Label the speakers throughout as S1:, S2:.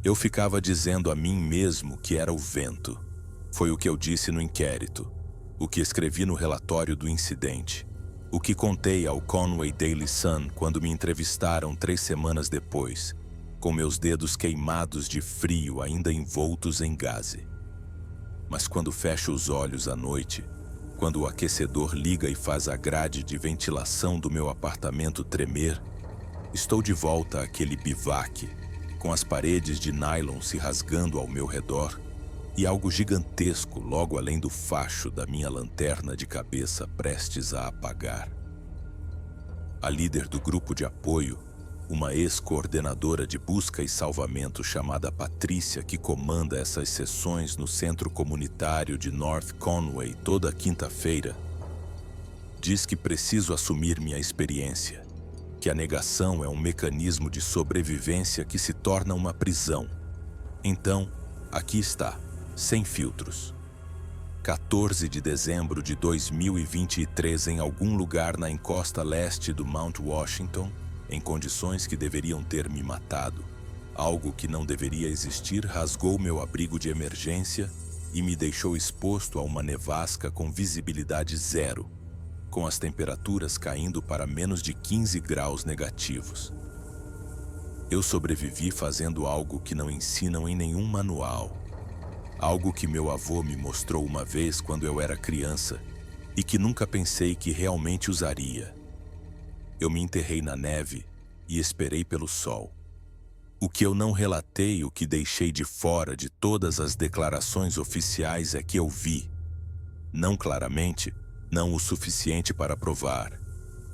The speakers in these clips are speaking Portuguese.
S1: Eu ficava dizendo a mim mesmo que era o vento. Foi o que eu disse no inquérito, o que escrevi no relatório do incidente, o que contei ao Conway Daily Sun quando me entrevistaram 3 semanas depois, com meus dedos queimados de frio ainda envoltos em gaze. Mas quando fecho os olhos à noite, quando o aquecedor liga e faz a grade de ventilação do meu apartamento tremer, estou de volta àquele bivac, com as paredes de nylon se rasgando ao meu redor e algo gigantesco logo além do facho da minha lanterna de cabeça prestes a apagar. A líder do grupo de apoio, uma ex-coordenadora de busca e salvamento chamada Patrícia, que comanda essas sessões no centro comunitário de North Conway toda quinta-feira, diz que preciso assumir minha experiência, que a negação é um mecanismo de sobrevivência que se torna uma prisão. Então, aqui está, sem filtros. 14 de dezembro de 2023, em algum lugar na encosta leste do Mount Washington, em condições que deveriam ter me matado, algo que não deveria existir rasgou meu abrigo de emergência e me deixou exposto a uma nevasca com visibilidade zero, com as temperaturas caindo para menos de 15 graus negativos. Eu sobrevivi fazendo algo que não ensinam em nenhum manual, algo que meu avô me mostrou uma vez quando eu era criança e que nunca pensei que realmente usaria. Eu me enterrei na neve e esperei pelo sol. O que eu não relatei, o que deixei de fora de todas as declarações oficiais é que eu vi, não claramente, não o suficiente para provar,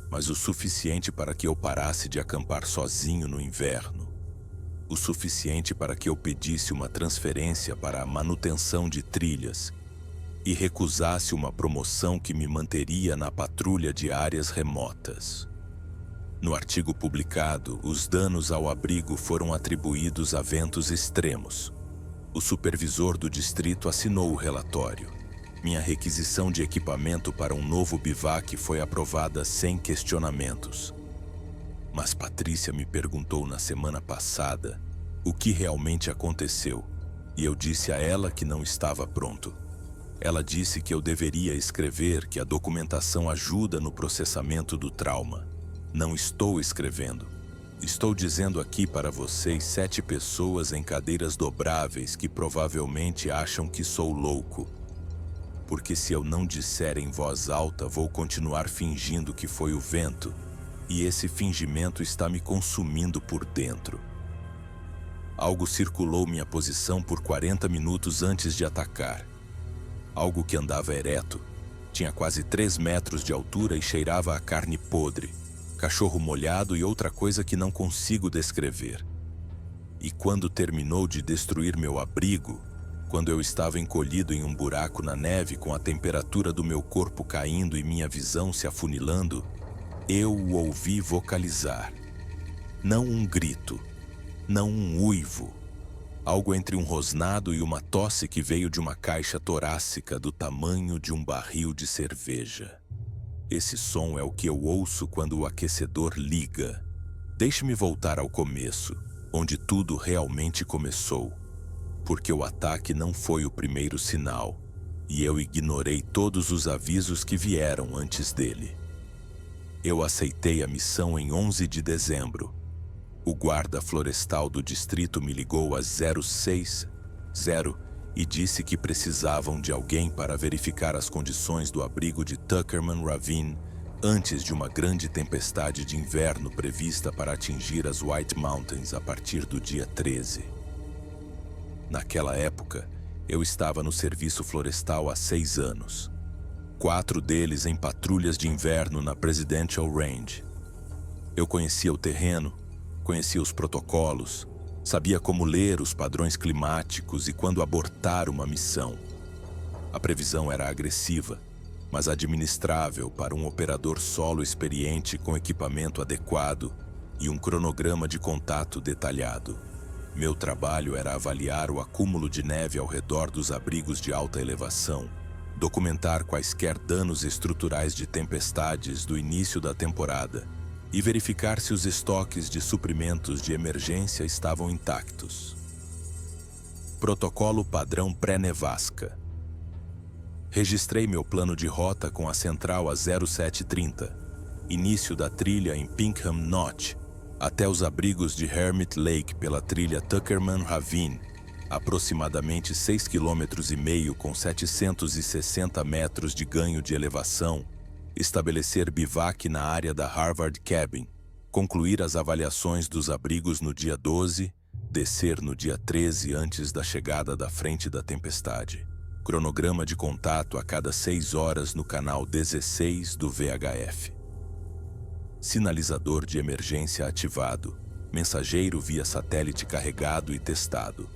S1: mas o suficiente para que eu parasse de acampar sozinho no inverno. O suficiente para que eu pedisse uma transferência para a manutenção de trilhas e recusasse uma promoção que me manteria na patrulha de áreas remotas. No artigo publicado, os danos ao abrigo foram atribuídos a ventos extremos. O supervisor do distrito assinou o relatório. Minha requisição de equipamento para um novo bivac foi aprovada sem questionamentos. Mas Patrícia me perguntou na semana passada o que realmente aconteceu, e eu disse a ela que não estava pronto. Ela disse que eu deveria escrever, que a documentação ajuda no processamento do trauma. Não estou escrevendo. Estou dizendo aqui para vocês 7 pessoas em cadeiras dobráveis que provavelmente acham que sou louco. Porque se eu não disser em voz alta, vou continuar fingindo que foi o vento, e esse fingimento está me consumindo por dentro. Algo circulou minha posição por 40 minutos antes de atacar. Algo que andava ereto, tinha quase 3 metros de altura e cheirava a carne podre, cachorro molhado e outra coisa que não consigo descrever. E quando terminou de destruir meu abrigo, quando eu estava encolhido em um buraco na neve com a temperatura do meu corpo caindo e minha visão se afunilando, eu o ouvi vocalizar. Não um grito, não um uivo, algo entre um rosnado e uma tosse que veio de uma caixa torácica do tamanho de um barril de cerveja. Esse som é o que eu ouço quando o aquecedor liga. Deixe-me voltar ao começo, onde tudo realmente começou. Porque o ataque não foi o primeiro sinal, e eu ignorei todos os avisos que vieram antes dele. Eu aceitei a missão em 11 de dezembro. O guarda florestal do distrito me ligou às 06:00 e disse que precisavam de alguém para verificar as condições do abrigo de Tuckerman Ravine antes de uma grande tempestade de inverno prevista para atingir as White Mountains a partir do dia 13. Naquela época, eu estava no serviço florestal há 6 anos. 4 deles em patrulhas de inverno na Presidential Range. Eu conhecia o terreno, conhecia os protocolos, sabia como ler os padrões climáticos e quando abortar uma missão. A previsão era agressiva, mas administrável para um operador solo experiente com equipamento adequado e um cronograma de contato detalhado. Meu trabalho era avaliar o acúmulo de neve ao redor dos abrigos de alta elevação, documentar quaisquer danos estruturais de tempestades do início da temporada e verificar se os estoques de suprimentos de emergência estavam intactos. Protocolo padrão pré-nevasca. Registrei meu plano de rota com a central a 0730, início da trilha em Pinkham Notch, até os abrigos de Hermit Lake pela trilha Tuckerman Ravine, aproximadamente 6,5 km com 760 metros de ganho de elevação, estabelecer bivac na área da Harvard Cabin, concluir as avaliações dos abrigos no dia 12, descer no dia 13 antes da chegada da frente da tempestade. Cronograma de contato a cada 6 horas no canal 16 do VHF. Sinalizador de emergência ativado. Mensageiro via satélite carregado e testado.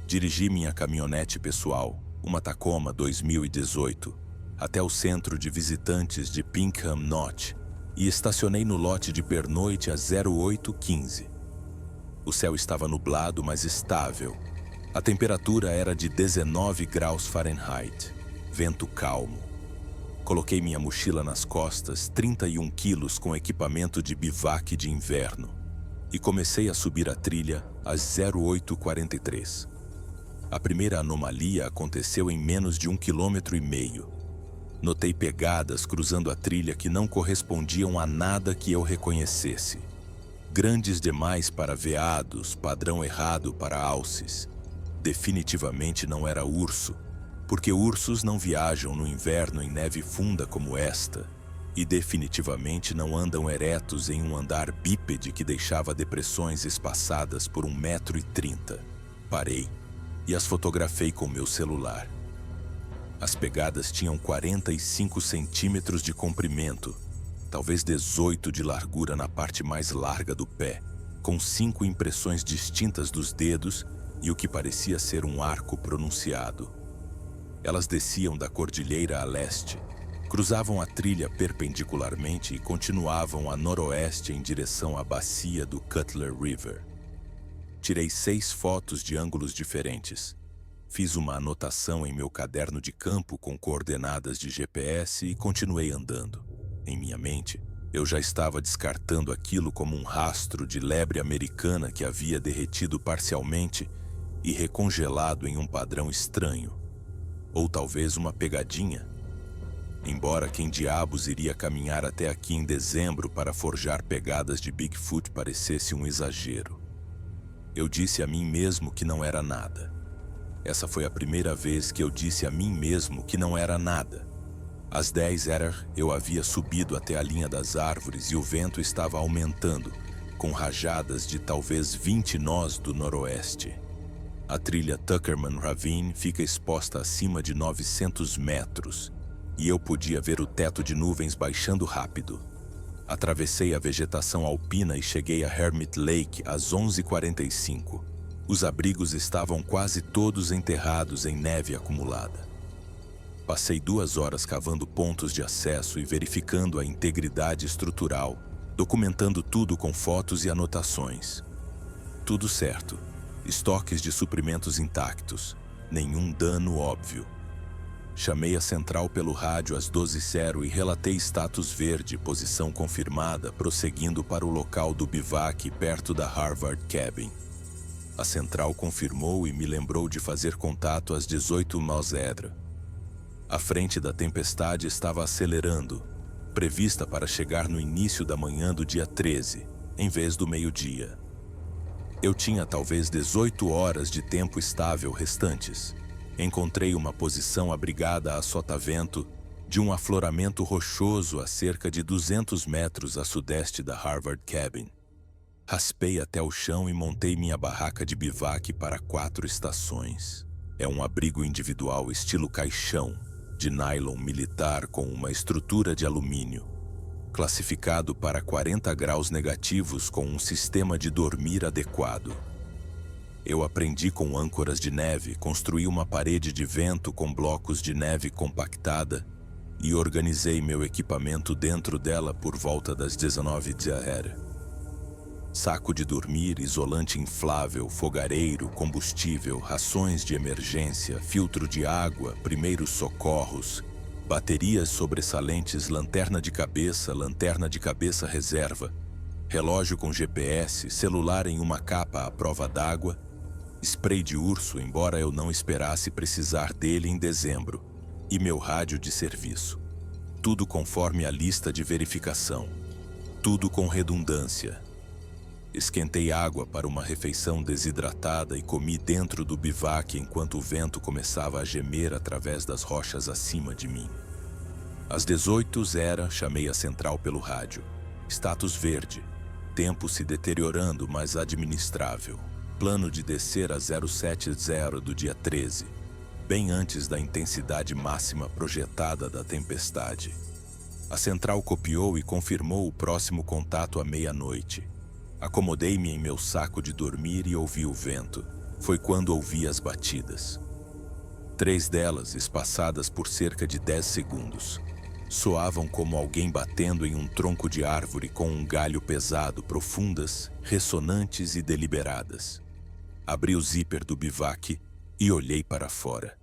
S1: Dirigi minha caminhonete pessoal, uma Tacoma 2018, até o centro de visitantes de Pinkham Notch e estacionei no lote de pernoite a 0815. O céu estava nublado, mas estável. A temperatura era de 19 graus Fahrenheit, vento calmo. Coloquei minha mochila nas costas, 31 quilos com equipamento de bivac de inverno, e comecei a subir a trilha às 0843. A primeira anomalia aconteceu em menos de 1,5 km. Notei pegadas cruzando a trilha que não correspondiam a nada que eu reconhecesse. Grandes demais para veados, padrão errado para alces. Definitivamente não era urso, porque ursos não viajam no inverno em neve funda como esta, e definitivamente não andam eretos em um andar bípede que deixava depressões espaçadas por 1,30 m. Parei e as fotografei com meu celular. As pegadas tinham 45 centímetros de comprimento, talvez 18 de largura na parte mais larga do pé, com 5 impressões distintas dos dedos e o que parecia ser um arco pronunciado. Elas desciam da cordilheira a leste, cruzavam a trilha perpendicularmente e continuavam a noroeste em direção à bacia do Cutler River. Tirei 6 fotos de ângulos diferentes. Fiz uma anotação em meu caderno de campo com coordenadas de GPS e continuei andando. Em minha mente, eu já estava descartando aquilo como um rastro de lebre americana que havia derretido parcialmente e recongelado em um padrão estranho. Ou talvez uma pegadinha. Embora quem diabos iria caminhar até aqui em dezembro para forjar pegadas de Bigfoot parecesse um exagero. Eu disse a mim mesmo que não era nada. Essa foi a primeira vez que eu disse a mim mesmo que não era nada. Às 10 eu havia subido até a linha das árvores e o vento estava aumentando, com rajadas de talvez 20 nós do noroeste. A trilha Tuckerman Ravine fica exposta acima de 900 metros, e eu podia ver o teto de nuvens baixando rápido. Atravessei a vegetação alpina e cheguei a Hermit Lake às 11h45. Os abrigos estavam quase todos enterrados em neve acumulada. Passei 2 horas cavando pontos de acesso e verificando a integridade estrutural, documentando tudo com fotos e anotações. Tudo certo. Estoques de suprimentos intactos. Nenhum dano óbvio. Chamei a central pelo rádio às 12h e relatei status verde, posição confirmada, prosseguindo para o local do bivac perto da Harvard Cabin. A central confirmou e me lembrou de fazer contato às 18h. A frente da tempestade estava acelerando, prevista para chegar no início da manhã do dia 13, em vez do meio-dia. Eu tinha talvez 18 horas de tempo estável restantes. Encontrei uma posição abrigada a sotavento de um afloramento rochoso a cerca de 200 metros a sudeste da Harvard Cabin. Raspei até o chão e montei minha barraca de bivac para 4 estações. É um abrigo individual estilo caixão, de nylon militar com uma estrutura de alumínio, classificado para 40 graus negativos com um sistema de dormir adequado. Eu aprendi com âncoras de neve, construí uma parede de vento com blocos de neve compactada e organizei meu equipamento dentro dela por volta das 19h. Saco de dormir, isolante inflável, fogareiro, combustível, rações de emergência, filtro de água, primeiros socorros, baterias sobressalentes, lanterna de cabeça reserva, relógio com GPS, celular em uma capa à prova d'água spray de urso, embora eu não esperasse precisar dele em dezembro, e meu rádio de serviço. Tudo conforme a lista de verificação. Tudo com redundância. Esquentei água para uma refeição desidratada e comi dentro do bivac enquanto o vento começava a gemer através das rochas acima de mim. Às 18h, chamei a central pelo rádio. Status verde. Tempo se deteriorando, mas administrável. Plano de descer a 070 do dia 13, bem antes da intensidade máxima projetada da tempestade. A central copiou e confirmou o próximo contato à meia-noite. Acomodei-me em meu saco de dormir e ouvi o vento. Foi quando ouvi as batidas. 3 delas, espaçadas por cerca de 10 segundos. Soavam como alguém batendo em um tronco de árvore com um galho pesado, profundas, ressonantes e deliberadas. Abri o zíper do bivac e olhei para fora.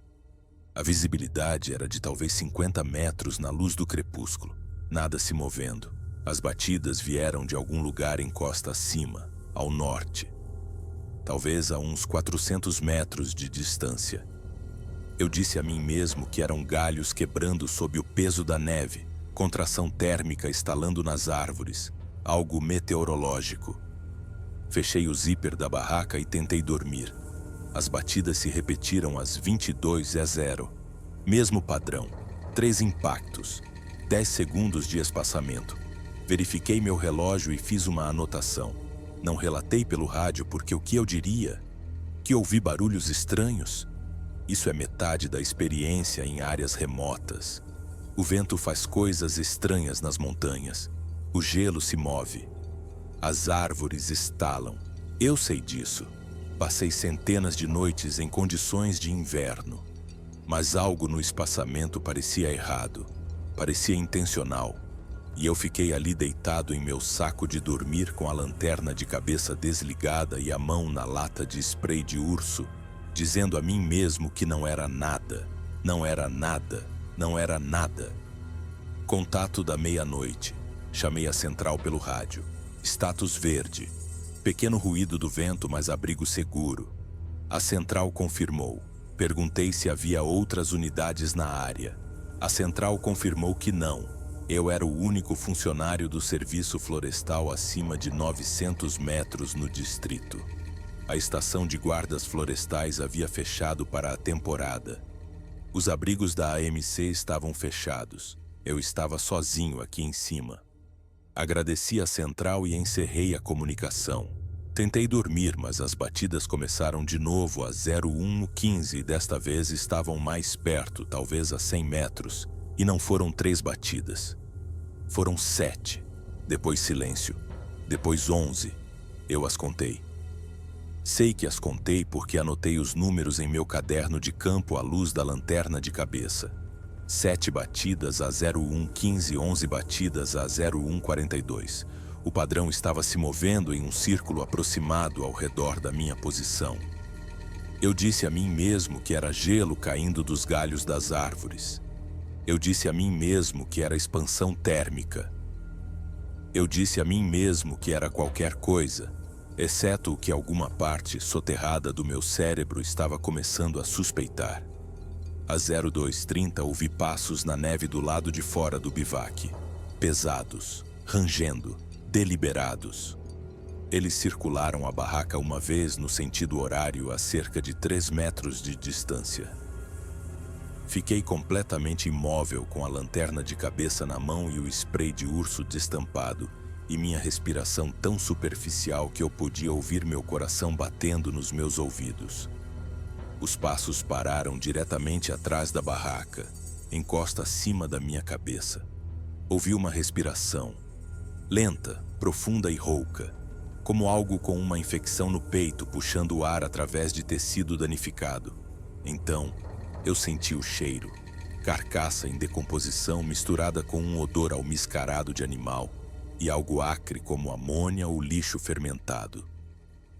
S1: A visibilidade era de talvez 50 metros na luz do crepúsculo. Nada se movendo. As batidas vieram de algum lugar em costa acima, ao norte. Talvez a uns 400 metros de distância. Eu disse a mim mesmo que eram galhos quebrando sob o peso da neve, contração térmica estalando nas árvores, algo meteorológico. Fechei o zíper da barraca e tentei dormir. As batidas se repetiram às 22h. Mesmo padrão, 3 impactos, 10 segundos de espaçamento. Verifiquei meu relógio e fiz uma anotação. Não relatei pelo rádio porque o que eu diria? Que ouvi barulhos estranhos? Isso é metade da experiência em áreas remotas. O vento faz coisas estranhas nas montanhas. O gelo se move. As árvores estalam. Eu sei disso. Passei centenas de noites em condições de inverno. Mas algo no espaçamento parecia errado. Parecia intencional. E eu fiquei ali deitado em meu saco de dormir com a lanterna de cabeça desligada e a mão na lata de spray de urso, dizendo a mim mesmo que não era nada, não era nada, não era nada. Contato da meia-noite. Chamei a central pelo rádio. Status verde. Pequeno ruído do vento, mas abrigo seguro. A central confirmou. Perguntei se havia outras unidades na área. A central confirmou que não. Eu era o único funcionário do serviço florestal acima de 900 metros no distrito. A estação de guardas florestais havia fechado para a temporada. Os abrigos da AMC estavam fechados. Eu estava sozinho aqui em cima. Agradeci a central e encerrei a comunicação. Tentei dormir, mas as batidas começaram de novo a 01:15 e desta vez estavam mais perto, talvez a 100 metros. E não foram 3 batidas. Foram 7. Depois silêncio. Depois 11. Eu as contei. Sei que as contei porque anotei os números em meu caderno de campo à luz da lanterna de cabeça. 7 batidas a 01:15, 11 batidas a 01:42. O padrão estava se movendo em um círculo aproximado ao redor da minha posição. Eu disse a mim mesmo que era gelo caindo dos galhos das árvores. Eu disse a mim mesmo que era expansão térmica. Eu disse a mim mesmo que era qualquer coisa, exceto o que alguma parte soterrada do meu cérebro estava começando a suspeitar. Às 02:30 ouvi passos na neve do lado de fora do bivac. Pesados, rangendo, deliberados. Eles circularam a barraca uma vez no sentido horário a cerca de 3 metros de distância. Fiquei completamente imóvel com a lanterna de cabeça na mão e o spray de urso destampado, e minha respiração tão superficial que eu podia ouvir meu coração batendo nos meus ouvidos. Os passos pararam diretamente atrás da barraca, encosta acima da minha cabeça. Ouvi uma respiração, lenta, profunda e rouca, como algo com uma infecção no peito puxando o ar através de tecido danificado. Então, eu senti o cheiro, carcaça em decomposição misturada com um odor almiscarado de animal e algo acre como amônia ou lixo fermentado.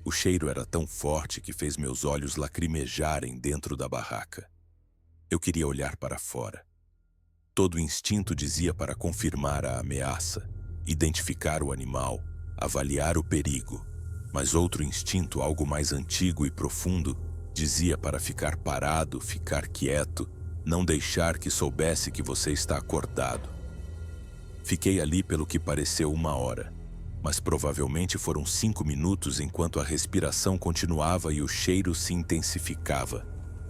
S1: O cheiro era tão forte que fez meus olhos lacrimejarem dentro da barraca. Eu queria olhar para fora. Todo o instinto dizia para confirmar a ameaça, identificar o animal, avaliar o perigo. Mas outro instinto, algo mais antigo e profundo, dizia para ficar parado, ficar quieto, não deixar que soubesse que você está acordado. Fiquei ali pelo que pareceu 1 hora, mas provavelmente foram 5 minutos enquanto a respiração continuava e o cheiro se intensificava.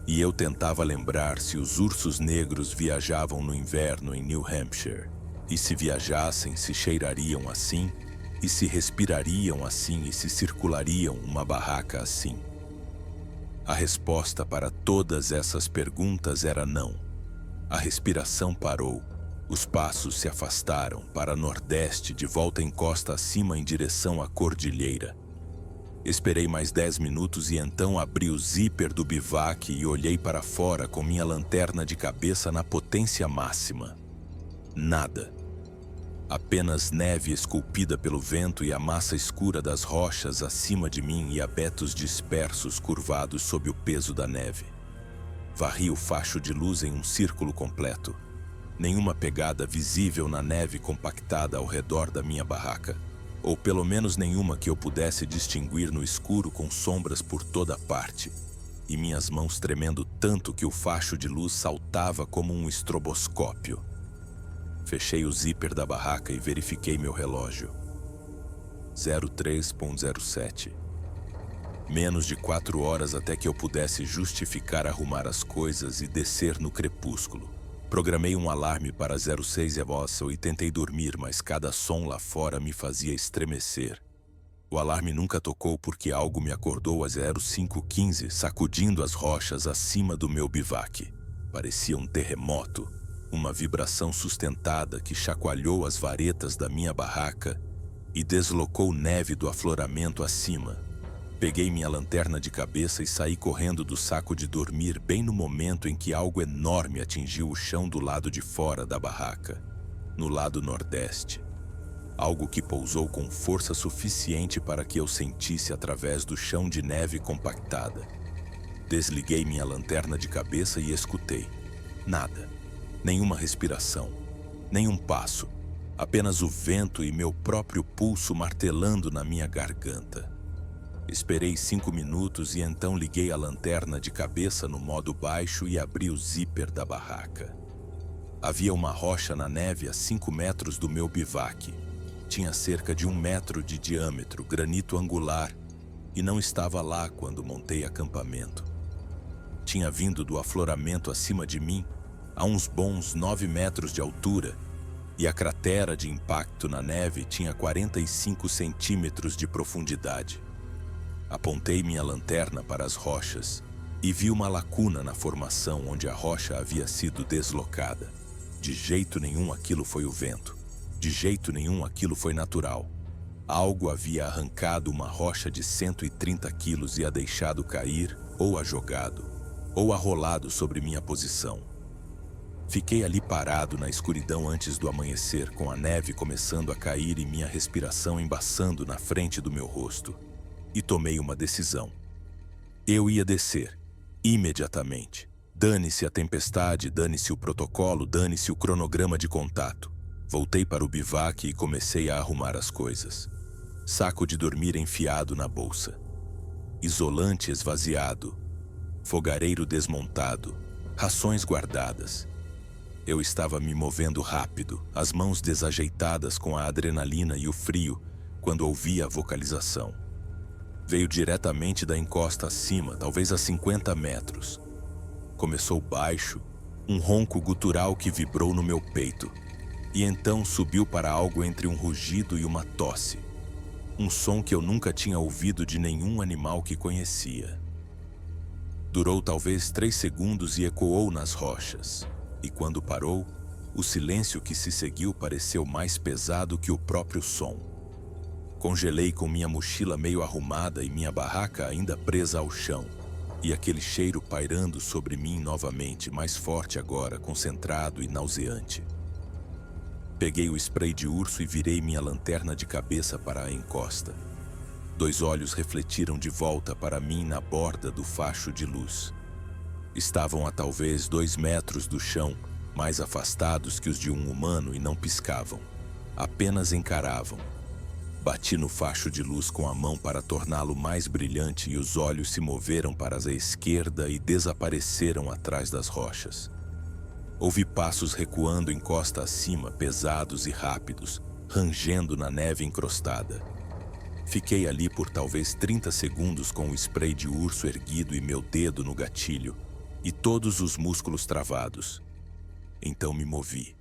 S1: E eu tentava lembrar se os ursos negros viajavam no inverno em New Hampshire. E se viajassem, se cheirariam assim, e se respirariam assim, e se circulariam uma barraca assim. A resposta para todas essas perguntas era não. A respiração parou. Os passos se afastaram para nordeste, de volta em costa acima em direção à cordilheira. Esperei mais 10 minutos e então abri o zíper do bivac e olhei para fora com minha lanterna de cabeça na potência máxima. Nada. Apenas neve esculpida pelo vento e a massa escura das rochas acima de mim e abetos dispersos curvados sob o peso da neve. Varri o facho de luz em um círculo completo. Nenhuma pegada visível na neve compactada ao redor da minha barraca, ou pelo menos nenhuma que eu pudesse distinguir no escuro com sombras por toda parte, e minhas mãos tremendo tanto que o facho de luz saltava como um estroboscópio. Fechei o zíper da barraca e verifiquei meu relógio. 03:07. Menos de 4 horas até que eu pudesse justificar arrumar as coisas e descer no crepúsculo. Programei um alarme para 06:00 e tentei dormir, mas cada som lá fora me fazia estremecer. O alarme nunca tocou porque algo me acordou às 05:15, sacudindo as rochas acima do meu bivac. Parecia um terremoto, uma vibração sustentada que chacoalhou as varetas da minha barraca e deslocou neve do afloramento acima. Peguei minha lanterna de cabeça e saí correndo do saco de dormir bem no momento em que algo enorme atingiu o chão do lado de fora da barraca, no lado nordeste. Algo que pousou com força suficiente para que eu sentisse através do chão de neve compactada. Desliguei minha lanterna de cabeça e escutei. Nada. Nenhuma respiração. Nenhum passo. Apenas o vento e meu próprio pulso martelando na minha garganta. Esperei 5 minutos e então liguei a lanterna de cabeça no modo baixo e abri o zíper da barraca. Havia uma rocha na neve a 5 metros do meu bivac. Tinha cerca de 1 metro de diâmetro, granito angular, e não estava lá quando montei acampamento. Tinha vindo do afloramento acima de mim, a uns bons 9 metros de altura, e a cratera de impacto na neve tinha 45 centímetros de profundidade. Apontei minha lanterna para as rochas e vi uma lacuna na formação onde a rocha havia sido deslocada. De jeito nenhum aquilo foi o vento. De jeito nenhum aquilo foi natural. Algo havia arrancado uma rocha de 130 quilos e a deixado cair, ou a jogado, ou a rolado sobre minha posição. Fiquei ali parado na escuridão antes do amanhecer, com a neve começando a cair e minha respiração embaçando na frente do meu rosto. E tomei uma decisão. Eu ia descer, imediatamente. Dane-se a tempestade, dane-se o protocolo, dane-se o cronograma de contato. Voltei para o bivac e comecei a arrumar as coisas. Saco de dormir enfiado na bolsa. Isolante esvaziado. Fogareiro desmontado. Rações guardadas. Eu estava me movendo rápido, as mãos desajeitadas com a adrenalina e o frio, quando ouvi a vocalização. Veio diretamente da encosta acima, talvez a 50 metros. Começou baixo, um ronco gutural que vibrou no meu peito, e então subiu para algo entre um rugido e uma tosse. Um som que eu nunca tinha ouvido de nenhum animal que conhecia. Durou talvez 3 segundos e ecoou nas rochas, e quando parou, o silêncio que se seguiu pareceu mais pesado que o próprio som. Congelei com minha mochila meio arrumada e minha barraca ainda presa ao chão, e aquele cheiro pairando sobre mim novamente, mais forte agora, concentrado e nauseante. Peguei o spray de urso e virei minha lanterna de cabeça para a encosta. 2 olhos refletiram de volta para mim na borda do facho de luz. Estavam a talvez 2 metros do chão, mais afastados que os de um humano, e não piscavam. Apenas encaravam. Bati no facho de luz com a mão para torná-lo mais brilhante e os olhos se moveram para a esquerda e desapareceram atrás das rochas. Ouvi passos recuando encosta acima, pesados e rápidos, rangendo na neve encrostada. Fiquei ali por talvez 30 segundos com o spray de urso erguido e meu dedo no gatilho, e todos os músculos travados. Então me movi.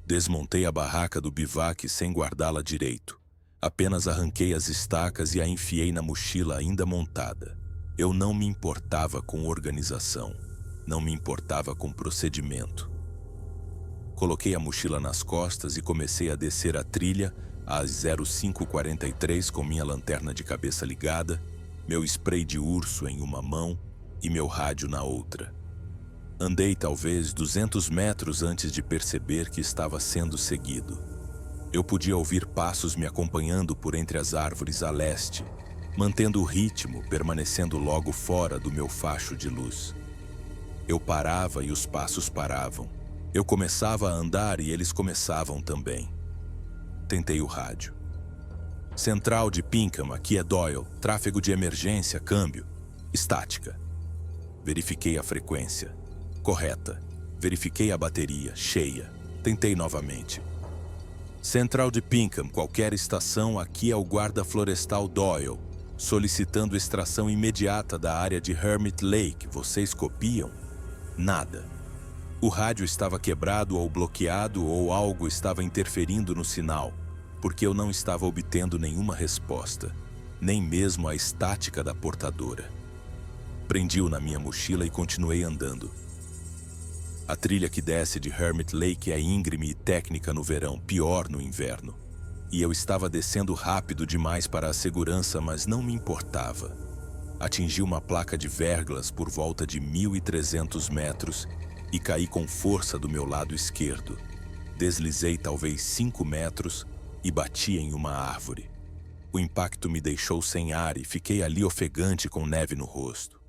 S1: Desmontei a barraca do bivac sem guardá-la direito. Apenas arranquei as estacas e a enfiei na mochila ainda montada. Eu não me importava com organização. Não me importava com procedimento. Coloquei a mochila nas costas e comecei a descer a trilha às 05:43 com minha lanterna de cabeça ligada, meu spray de urso em uma mão e meu rádio na outra. Andei talvez 200 metros antes de perceber que estava sendo seguido. Eu podia ouvir passos me acompanhando por entre as árvores a leste, mantendo o ritmo, permanecendo logo fora do meu facho de luz. Eu parava e os passos paravam. Eu começava a andar e eles começavam também. Tentei o rádio. Central de Pinkham, aqui é Doyle. Tráfego de emergência, câmbio. Estática. Verifiquei a frequência. Correta. Verifiquei a bateria, cheia. Tentei novamente. Central de Pinkham, qualquer estação, aqui é o guarda florestal Doyle. Solicitando extração imediata da área de Hermit Lake. Vocês copiam? Nada. O rádio estava quebrado ou bloqueado ou algo estava interferindo no sinal, porque eu não estava obtendo nenhuma resposta, nem mesmo a estática da portadora. Prendi-o na minha mochila e continuei andando. A trilha que desce de Hermit Lake é íngreme e técnica no verão, pior no inverno. E eu estava descendo rápido demais para a segurança, mas não me importava. Atingi uma placa de verglas por volta de 1.300 metros e caí com força do meu lado esquerdo. Deslizei talvez 5 metros e bati em uma árvore. O impacto me deixou sem ar e fiquei ali ofegante com neve no rosto.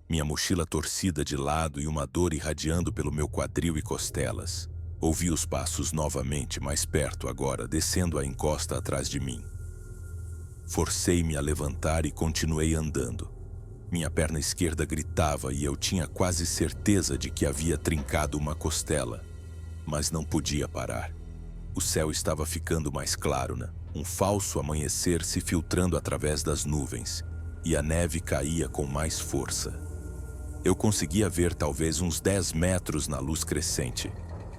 S1: Minha mochila torcida de lado e uma dor irradiando pelo meu quadril e costelas. Ouvi os passos novamente mais perto agora, descendo a encosta atrás de mim. Forcei-me a levantar e continuei andando. Minha perna esquerda gritava e eu tinha quase certeza de que havia trincado uma costela, mas não podia parar. O céu estava ficando mais claro, né? Um falso amanhecer se filtrando através das nuvens, e a neve caía com mais força. Eu conseguia ver talvez uns 10 metros na luz crescente.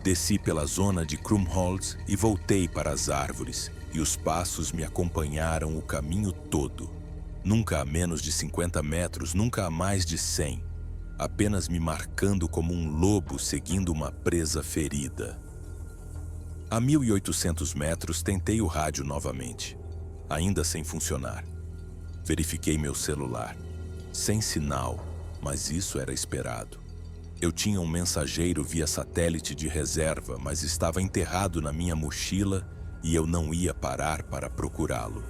S1: Desci pela zona de Krumholtz e voltei para as árvores, e os passos me acompanharam o caminho todo. Nunca a menos de 50 metros, nunca a mais de 100, apenas me marcando como um lobo seguindo uma presa ferida. A 1.800 metros tentei o rádio novamente, ainda sem funcionar. Verifiquei meu celular, sem sinal, mas isso era esperado. Eu tinha um mensageiro via satélite de reserva, mas estava enterrado na minha mochila e eu não ia parar para procurá-lo.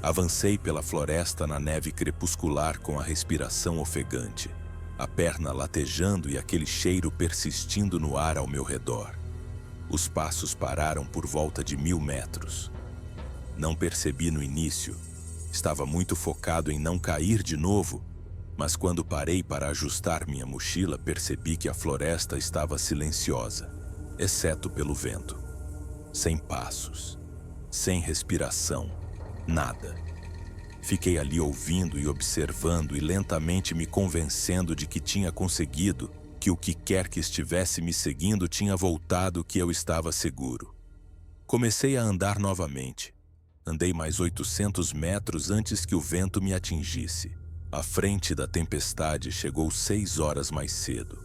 S1: Avancei pela floresta na neve crepuscular com a respiração ofegante, a perna latejando e aquele cheiro persistindo no ar ao meu redor. Os passos pararam por volta de 1.000 metros. Não percebi no início. Estava muito focado em não cair de novo, mas quando parei para ajustar minha mochila, percebi que a floresta estava silenciosa, exceto pelo vento. Sem passos, sem respiração. Nada. Fiquei ali ouvindo e observando e lentamente me convencendo de que tinha conseguido, que o que quer que estivesse me seguindo tinha voltado, que eu estava seguro. Comecei a andar novamente. Andei mais 800 metros antes que o vento me atingisse. A frente da tempestade chegou 6 horas mais cedo.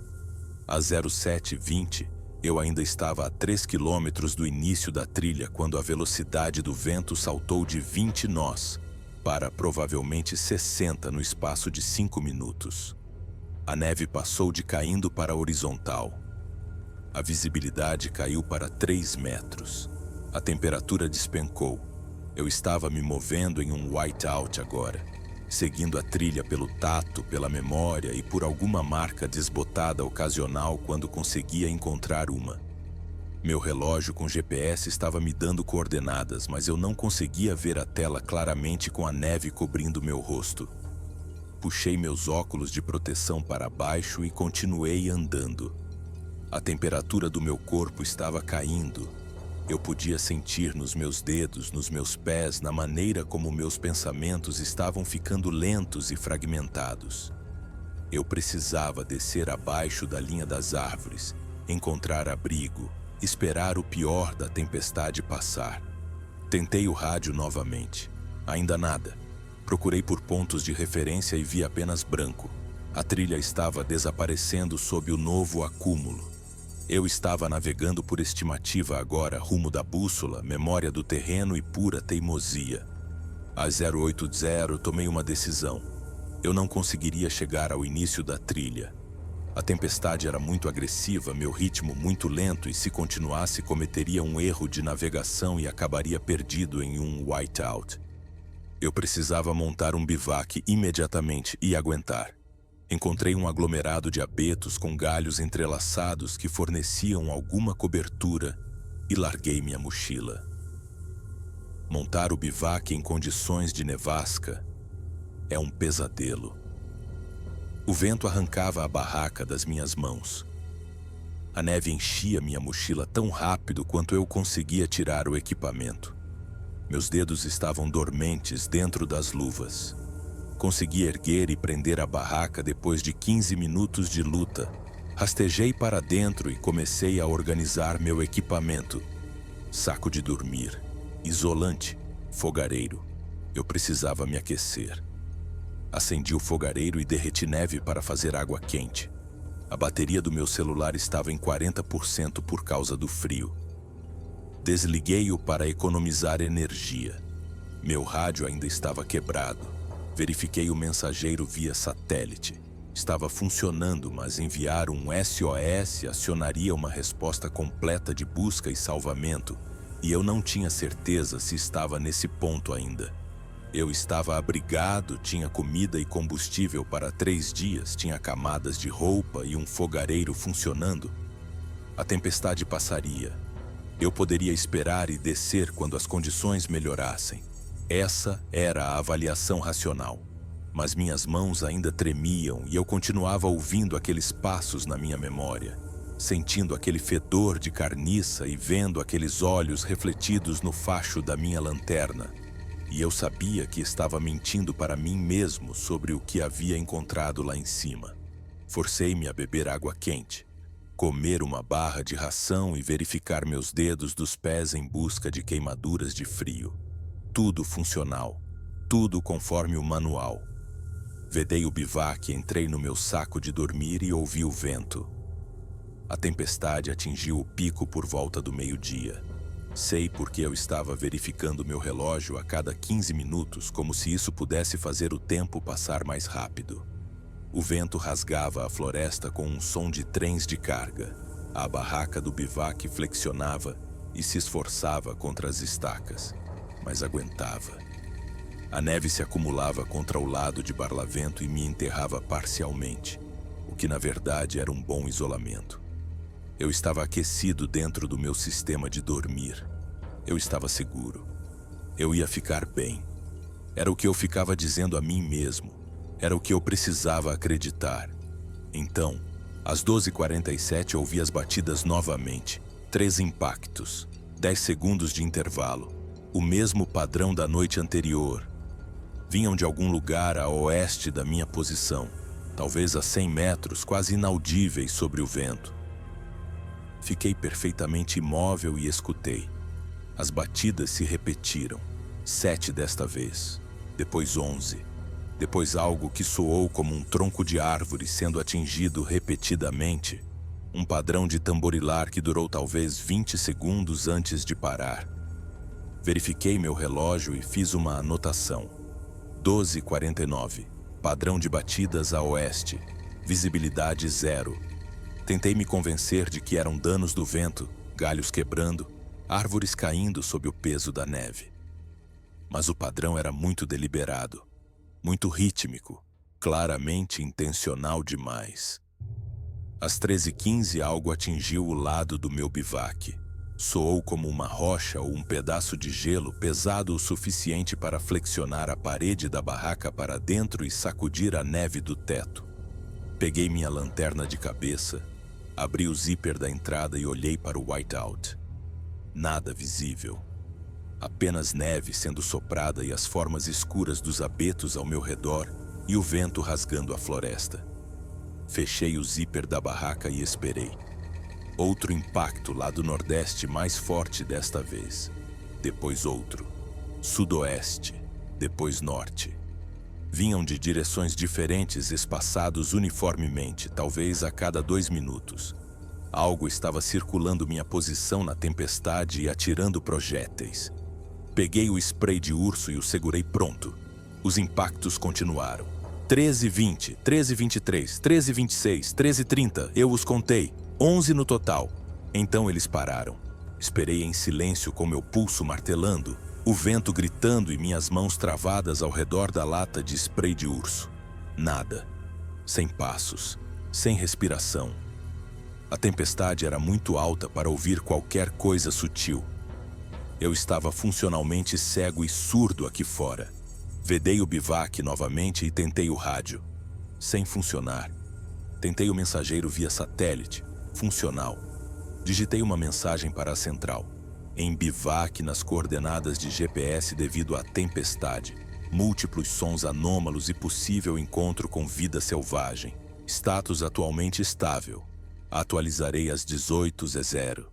S1: Às 07:20, eu ainda estava a 3 quilômetros do início da trilha quando a velocidade do vento saltou de 20 nós para provavelmente 60 no espaço de 5 minutos. A neve passou de caindo para a horizontal. A visibilidade caiu para 3 metros. A temperatura despencou. Eu estava me movendo em um whiteout agora, seguindo a trilha pelo tato, pela memória e por alguma marca desbotada ocasional quando conseguia encontrar uma. Meu relógio com GPS estava me dando coordenadas, mas eu não conseguia ver a tela claramente com a neve cobrindo meu rosto. Puxei meus óculos de proteção para baixo e continuei andando. A temperatura do meu corpo estava caindo. Eu podia sentir nos meus dedos, nos meus pés, na maneira como meus pensamentos estavam ficando lentos e fragmentados. Eu precisava descer abaixo da linha das árvores, encontrar abrigo, esperar o pior da tempestade passar. Tentei o rádio novamente. Ainda nada. Procurei por pontos de referência e vi apenas branco. A trilha estava desaparecendo sob o novo acúmulo. Eu estava navegando por estimativa agora, rumo da bússola, memória do terreno e pura teimosia. Às 080, tomei uma decisão. Eu não conseguiria chegar ao início da trilha. A tempestade era muito agressiva, meu ritmo muito lento e se continuasse cometeria um erro de navegação e acabaria perdido em um whiteout. Eu precisava montar um bivac imediatamente e aguentar. Encontrei um aglomerado de abetos com galhos entrelaçados que forneciam alguma cobertura e larguei minha mochila. Montar o bivac em condições de nevasca é um pesadelo. O vento arrancava a barraca das minhas mãos. A neve enchia minha mochila tão rápido quanto eu conseguia tirar o equipamento. Meus dedos estavam dormentes dentro das luvas. Consegui erguer e prender a barraca depois de 15 minutos de luta. Rastejei para dentro e comecei a organizar meu equipamento. Saco de dormir, isolante, fogareiro. Eu precisava me aquecer. Acendi o fogareiro e derreti neve para fazer água quente. A bateria do meu celular estava em 40% por causa do frio. Desliguei-o para economizar energia. Meu rádio ainda estava quebrado. Verifiquei o mensageiro via satélite. Estava funcionando, mas enviar um SOS acionaria uma resposta completa de busca e salvamento, e eu não tinha certeza se estava nesse ponto ainda. Eu estava abrigado, tinha comida e combustível para 3 dias, tinha camadas de roupa e um fogareiro funcionando. A tempestade passaria. Eu poderia esperar e descer quando as condições melhorassem. Essa era a avaliação racional. Mas minhas mãos ainda tremiam e eu continuava ouvindo aqueles passos na minha memória, sentindo aquele fedor de carniça e vendo aqueles olhos refletidos no facho da minha lanterna. E eu sabia que estava mentindo para mim mesmo sobre o que havia encontrado lá em cima. Forcei-me a beber água quente, comer uma barra de ração e verificar meus dedos dos pés em busca de queimaduras de frio. Tudo funcional, tudo conforme o manual. Vedei o bivac, entrei no meu saco de dormir e ouvi o vento. A tempestade atingiu o pico por volta do meio-dia. Sei porque eu estava verificando meu relógio a cada 15 minutos, como se isso pudesse fazer o tempo passar mais rápido. O vento rasgava a floresta com um som de trens de carga. A barraca do bivac flexionava e se esforçava contra as estacas, mas aguentava. A neve se acumulava contra o lado de Barlavento e me enterrava parcialmente, o que na verdade era um bom isolamento. Eu estava aquecido dentro do meu sistema de dormir. Eu estava seguro. Eu ia ficar bem. Era o que eu ficava dizendo a mim mesmo. Era o que eu precisava acreditar. Então, às 12h47 ouvi as batidas novamente. 3 impactos, 10 segundos de intervalo. O mesmo padrão da noite anterior. Vinham de algum lugar a oeste da minha posição, talvez a 100 metros, quase inaudíveis sobre o vento. Fiquei perfeitamente imóvel e escutei. As batidas se repetiram. 7 desta vez, depois 11. Depois algo que soou como um tronco de árvore sendo atingido repetidamente. Um padrão de tamborilar que durou talvez 20 segundos antes de parar. Verifiquei meu relógio e fiz uma anotação. 12h49. Padrão de batidas a oeste. Visibilidade 0. Tentei me convencer de que eram danos do vento, galhos quebrando, árvores caindo sob o peso da neve. Mas o padrão era muito deliberado, muito rítmico, claramente intencional demais. Às 13h15 algo atingiu o lado do meu bivac. Soou como uma rocha ou um pedaço de gelo pesado o suficiente para flexionar a parede da barraca para dentro e sacudir a neve do teto. Peguei minha lanterna de cabeça, abri o zíper da entrada e olhei para o whiteout. Nada visível. Apenas neve sendo soprada e as formas escuras dos abetos ao meu redor e o vento rasgando a floresta. Fechei o zíper da barraca e esperei. Outro impacto lá do nordeste, mais forte desta vez. Depois outro. Sudoeste. Depois norte. Vinham de direções diferentes, espaçados uniformemente, talvez a cada 2 minutos. Algo estava circulando minha posição na tempestade e atirando projéteis. Peguei o spray de urso e o segurei pronto. Os impactos continuaram. 13:20, 13:23, 13:26, 13:30, eu os contei. 11 no total. Então eles pararam. Esperei em silêncio com meu pulso martelando, o vento gritando e minhas mãos travadas ao redor da lata de spray de urso. Nada. Sem passos. Sem respiração. A tempestade era muito alta para ouvir qualquer coisa sutil. Eu estava funcionalmente cego e surdo aqui fora. Vedei o bivac novamente e tentei o rádio. Sem funcionar. Tentei o mensageiro via satélite. Funcional. Digitei uma mensagem para a central. Em bivac nas coordenadas de GPS devido à tempestade. Múltiplos sons anômalos e possível encontro com vida selvagem. Status atualmente estável. Atualizarei às 18:00.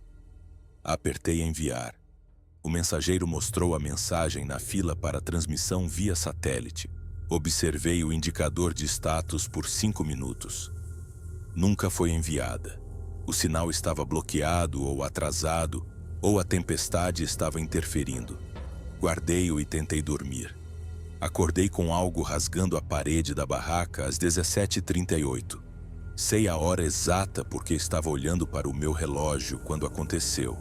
S1: Apertei enviar. O mensageiro mostrou a mensagem na fila para transmissão via satélite. Observei o indicador de status por 5 minutos. Nunca foi enviada. O sinal estava bloqueado ou atrasado, ou a tempestade estava interferindo. Guardei-o e tentei dormir. Acordei com algo rasgando a parede da barraca às 17:38. Sei a hora exata porque estava olhando para o meu relógio quando aconteceu.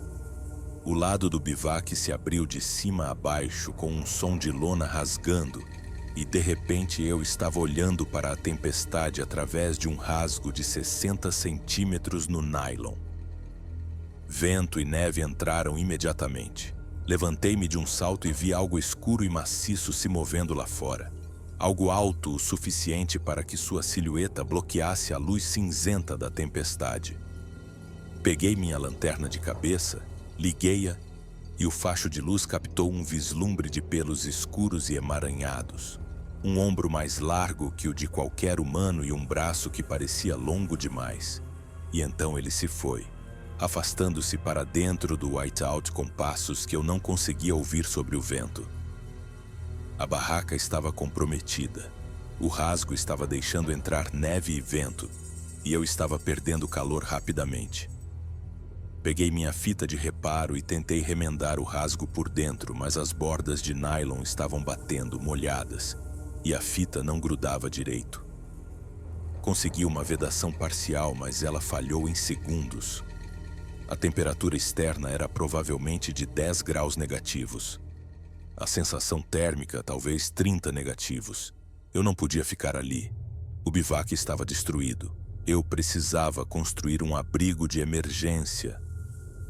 S1: O lado do bivac se abriu de cima a baixo com um som de lona rasgando, e de repente eu estava olhando para a tempestade através de um rasgo de 60 centímetros no nylon. Vento e neve entraram imediatamente. Levantei-me de um salto e vi algo escuro e maciço se movendo lá fora. Algo alto o suficiente para que sua silhueta bloqueasse a luz cinzenta da tempestade. Peguei minha lanterna de cabeça, liguei-a e o facho de luz captou um vislumbre de pelos escuros e emaranhados. Um ombro mais largo que o de qualquer humano e um braço que parecia longo demais. E então ele se foi, afastando-se para dentro do whiteout com passos que eu não conseguia ouvir sobre o vento. A barraca estava comprometida. O rasgo estava deixando entrar neve e vento, e eu estava perdendo calor rapidamente. Peguei minha fita de reparo e tentei remendar o rasgo por dentro, mas as bordas de nylon estavam batendo, molhadas, e a fita não grudava direito. Consegui uma vedação parcial, mas ela falhou em segundos. A temperatura externa era provavelmente de 10 graus negativos. A sensação térmica, talvez 30 negativos. Eu não podia ficar ali. O bivac estava destruído. Eu precisava construir um abrigo de emergência,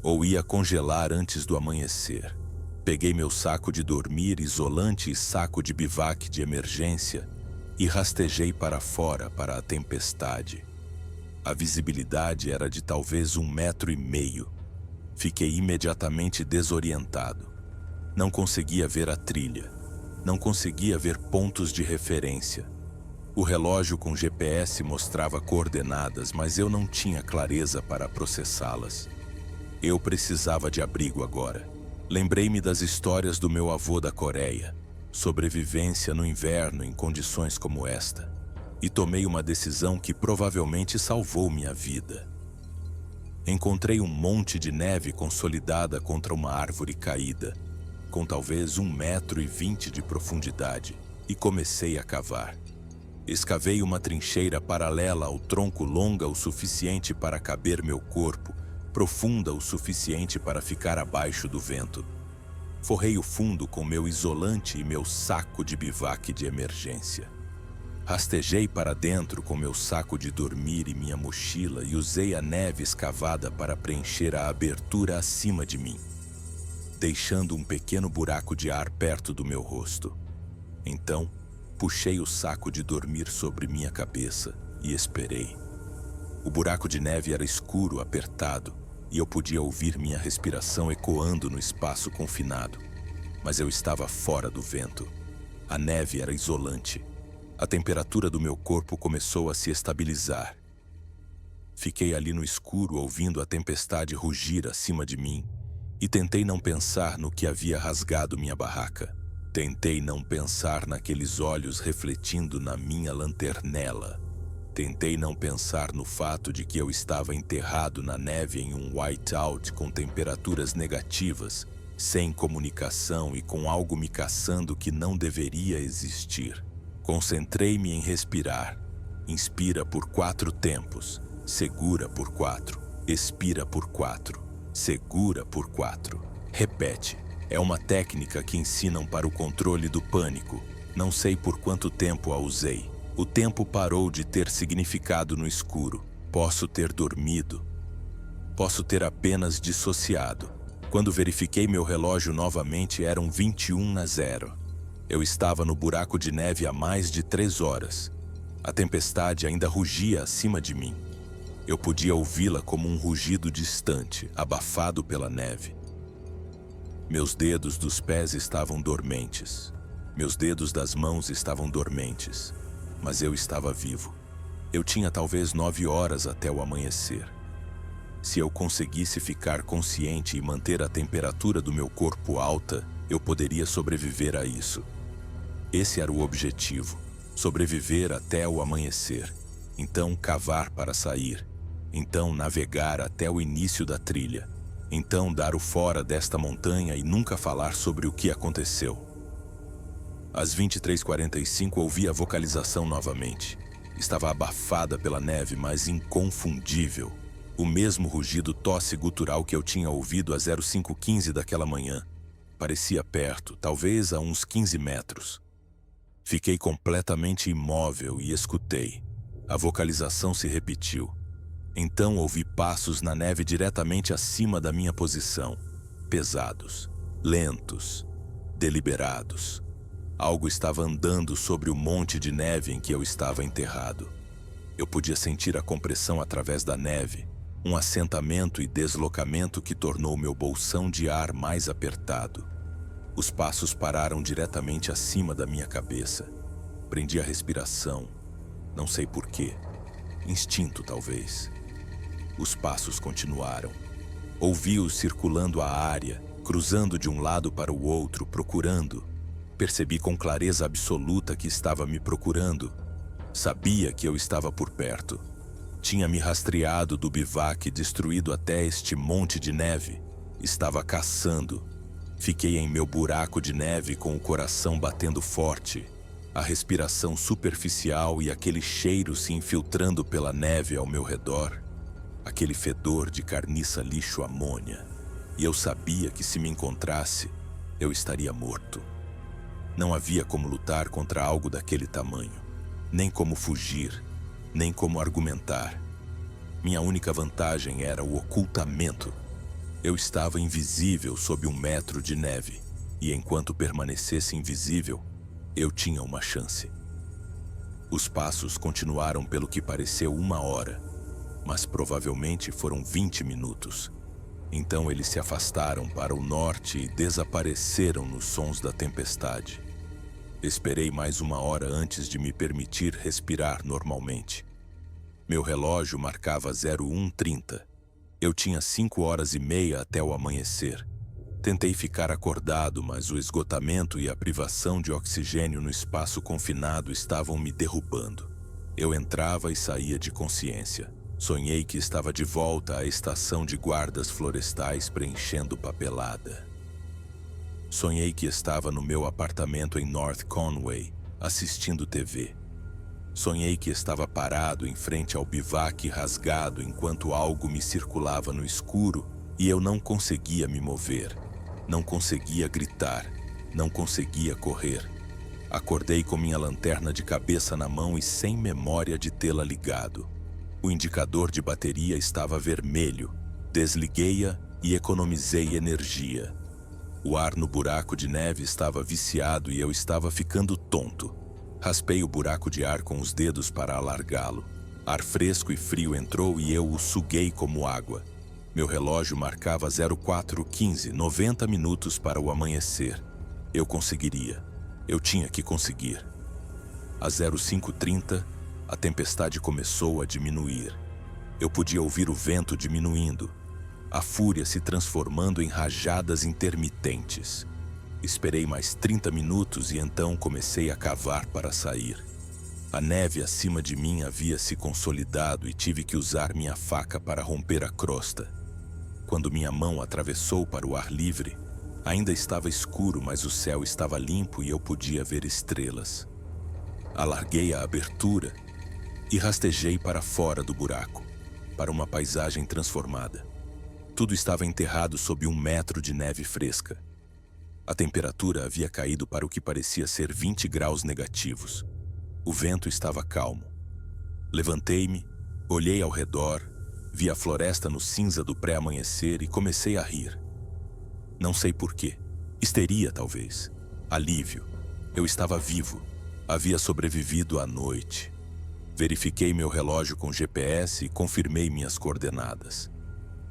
S1: ou ia congelar antes do amanhecer. Peguei meu saco de dormir, isolante e saco de bivac de emergência e rastejei para fora para a tempestade. A visibilidade era de talvez 1,5 metros. Fiquei imediatamente desorientado. Não conseguia ver a trilha. Não conseguia ver pontos de referência. O relógio com GPS mostrava coordenadas, mas eu não tinha clareza para processá-las. Eu precisava de abrigo agora. Lembrei-me das histórias do meu avô da Coreia, sobrevivência no inverno em condições como esta, e tomei uma decisão que provavelmente salvou minha vida. Encontrei um monte de neve consolidada contra uma árvore caída, com talvez 1,20 metros de profundidade, e comecei a cavar. Escavei uma trincheira paralela ao tronco, longa o suficiente para caber meu corpo, profunda o suficiente para ficar abaixo do vento. Forrei o fundo com meu isolante e meu saco de bivac de emergência. Rastejei para dentro com meu saco de dormir e minha mochila e usei a neve escavada para preencher a abertura acima de mim, deixando um pequeno buraco de ar perto do meu rosto. Então, puxei o saco de dormir sobre minha cabeça e esperei. O buraco de neve era escuro, apertado, e eu podia ouvir minha respiração ecoando no espaço confinado. Mas eu estava fora do vento. A neve era isolante. A temperatura do meu corpo começou a se estabilizar. Fiquei ali no escuro ouvindo a tempestade rugir acima de mim e tentei não pensar no que havia rasgado minha barraca. Tentei não pensar naqueles olhos refletindo na minha lanternela. Tentei não pensar no fato de que eu estava enterrado na neve em um whiteout com temperaturas negativas, sem comunicação e com algo me caçando que não deveria existir. Concentrei-me em respirar. Inspira por 4 tempos, segura por 4, expira por 4, segura por 4. Repete. É uma técnica que ensinam para o controle do pânico. Não sei por quanto tempo a usei. O tempo parou de ter significado no escuro. Posso ter dormido. Posso ter apenas dissociado. Quando verifiquei meu relógio novamente, eram 21:00. Eu estava no buraco de neve há mais de 3 horas. A tempestade ainda rugia acima de mim. Eu podia ouvi-la como um rugido distante, abafado pela neve. Meus dedos dos pés estavam dormentes. Meus dedos das mãos estavam dormentes. Mas eu estava vivo. Eu tinha talvez 9 horas até o amanhecer. Se eu conseguisse ficar consciente e manter a temperatura do meu corpo alta, eu poderia sobreviver a isso. Esse era o objetivo, sobreviver até o amanhecer. Então cavar para sair. Então navegar até o início da trilha. Então dar o fora desta montanha e nunca falar sobre o que aconteceu. Às 23:45 ouvi a vocalização novamente. Estava abafada pela neve, mas inconfundível. O mesmo rugido tosse gutural que eu tinha ouvido às 05:15 daquela manhã. Parecia perto, talvez a uns 15 metros. Fiquei completamente imóvel e escutei. A vocalização se repetiu. Então ouvi passos na neve diretamente acima da minha posição. Pesados, lentos, deliberados. Algo estava andando sobre o monte de neve em que eu estava enterrado. Eu podia sentir a compressão através da neve, um assentamento e deslocamento que tornou meu bolsão de ar mais apertado. Os passos pararam diretamente acima da minha cabeça. Prendi a respiração. Não sei porquê. Instinto, talvez. Os passos continuaram. Ouvi-os circulando a área, cruzando de um lado para o outro, procurando. Percebi com clareza absoluta que estava me procurando. Sabia que eu estava por perto. Tinha me rastreado do bivac destruído até este monte de neve. Estava caçando. Fiquei em meu buraco de neve com o coração batendo forte, a respiração superficial e aquele cheiro se infiltrando pela neve ao meu redor. Aquele fedor de carniça lixo amônia. E eu sabia que se me encontrasse, eu estaria morto. Não havia como lutar contra algo daquele tamanho. Nem como fugir, nem como argumentar. Minha única vantagem era o ocultamento. Eu estava invisível sob 1 metro de neve, e enquanto permanecesse invisível, eu tinha uma chance. Os passos continuaram pelo que pareceu 1 hora, mas provavelmente foram 20 minutos. Então eles se afastaram para o norte e desapareceram nos sons da tempestade. Esperei mais 1 hora antes de me permitir respirar normalmente. Meu relógio marcava 01:30. Eu tinha 5 horas e meia até o amanhecer. Tentei ficar acordado, mas o esgotamento e a privação de oxigênio no espaço confinado estavam me derrubando. Eu entrava e saía de consciência. Sonhei que estava de volta à estação de guardas florestais preenchendo papelada. Sonhei que estava no meu apartamento em North Conway, assistindo TV. Sonhei que estava parado em frente ao bivac rasgado enquanto algo me circulava no escuro e eu não conseguia me mover, não conseguia gritar, não conseguia correr. Acordei com minha lanterna de cabeça na mão e sem memória de tê-la ligado. O indicador de bateria estava vermelho. Desliguei-a e economizei energia. O ar no buraco de neve estava viciado e eu estava ficando tonto. Raspei o buraco de ar com os dedos para alargá-lo. Ar fresco e frio entrou e eu o suguei como água. Meu relógio marcava 04:15, 90 minutos para o amanhecer. Eu conseguiria. Eu tinha que conseguir. Às 05:30, a tempestade começou a diminuir. Eu podia ouvir o vento diminuindo, a fúria se transformando em rajadas intermitentes. Esperei mais 30 minutos e então comecei a cavar para sair. A neve acima de mim havia se consolidado e tive que usar minha faca para romper a crosta. Quando minha mão atravessou para o ar livre, ainda estava escuro, mas o céu estava limpo e eu podia ver estrelas. Alarguei a abertura e rastejei para fora do buraco, para uma paisagem transformada. Tudo estava enterrado sob 1 metro de neve fresca. A temperatura havia caído para o que parecia ser 20 graus negativos. O vento estava calmo. Levantei-me, olhei ao redor, vi a floresta no cinza do pré-amanhecer e comecei a rir. Não sei porquê. Histeria, talvez. Alívio. Eu estava vivo. Havia sobrevivido à noite. Verifiquei meu relógio com GPS e confirmei minhas coordenadas.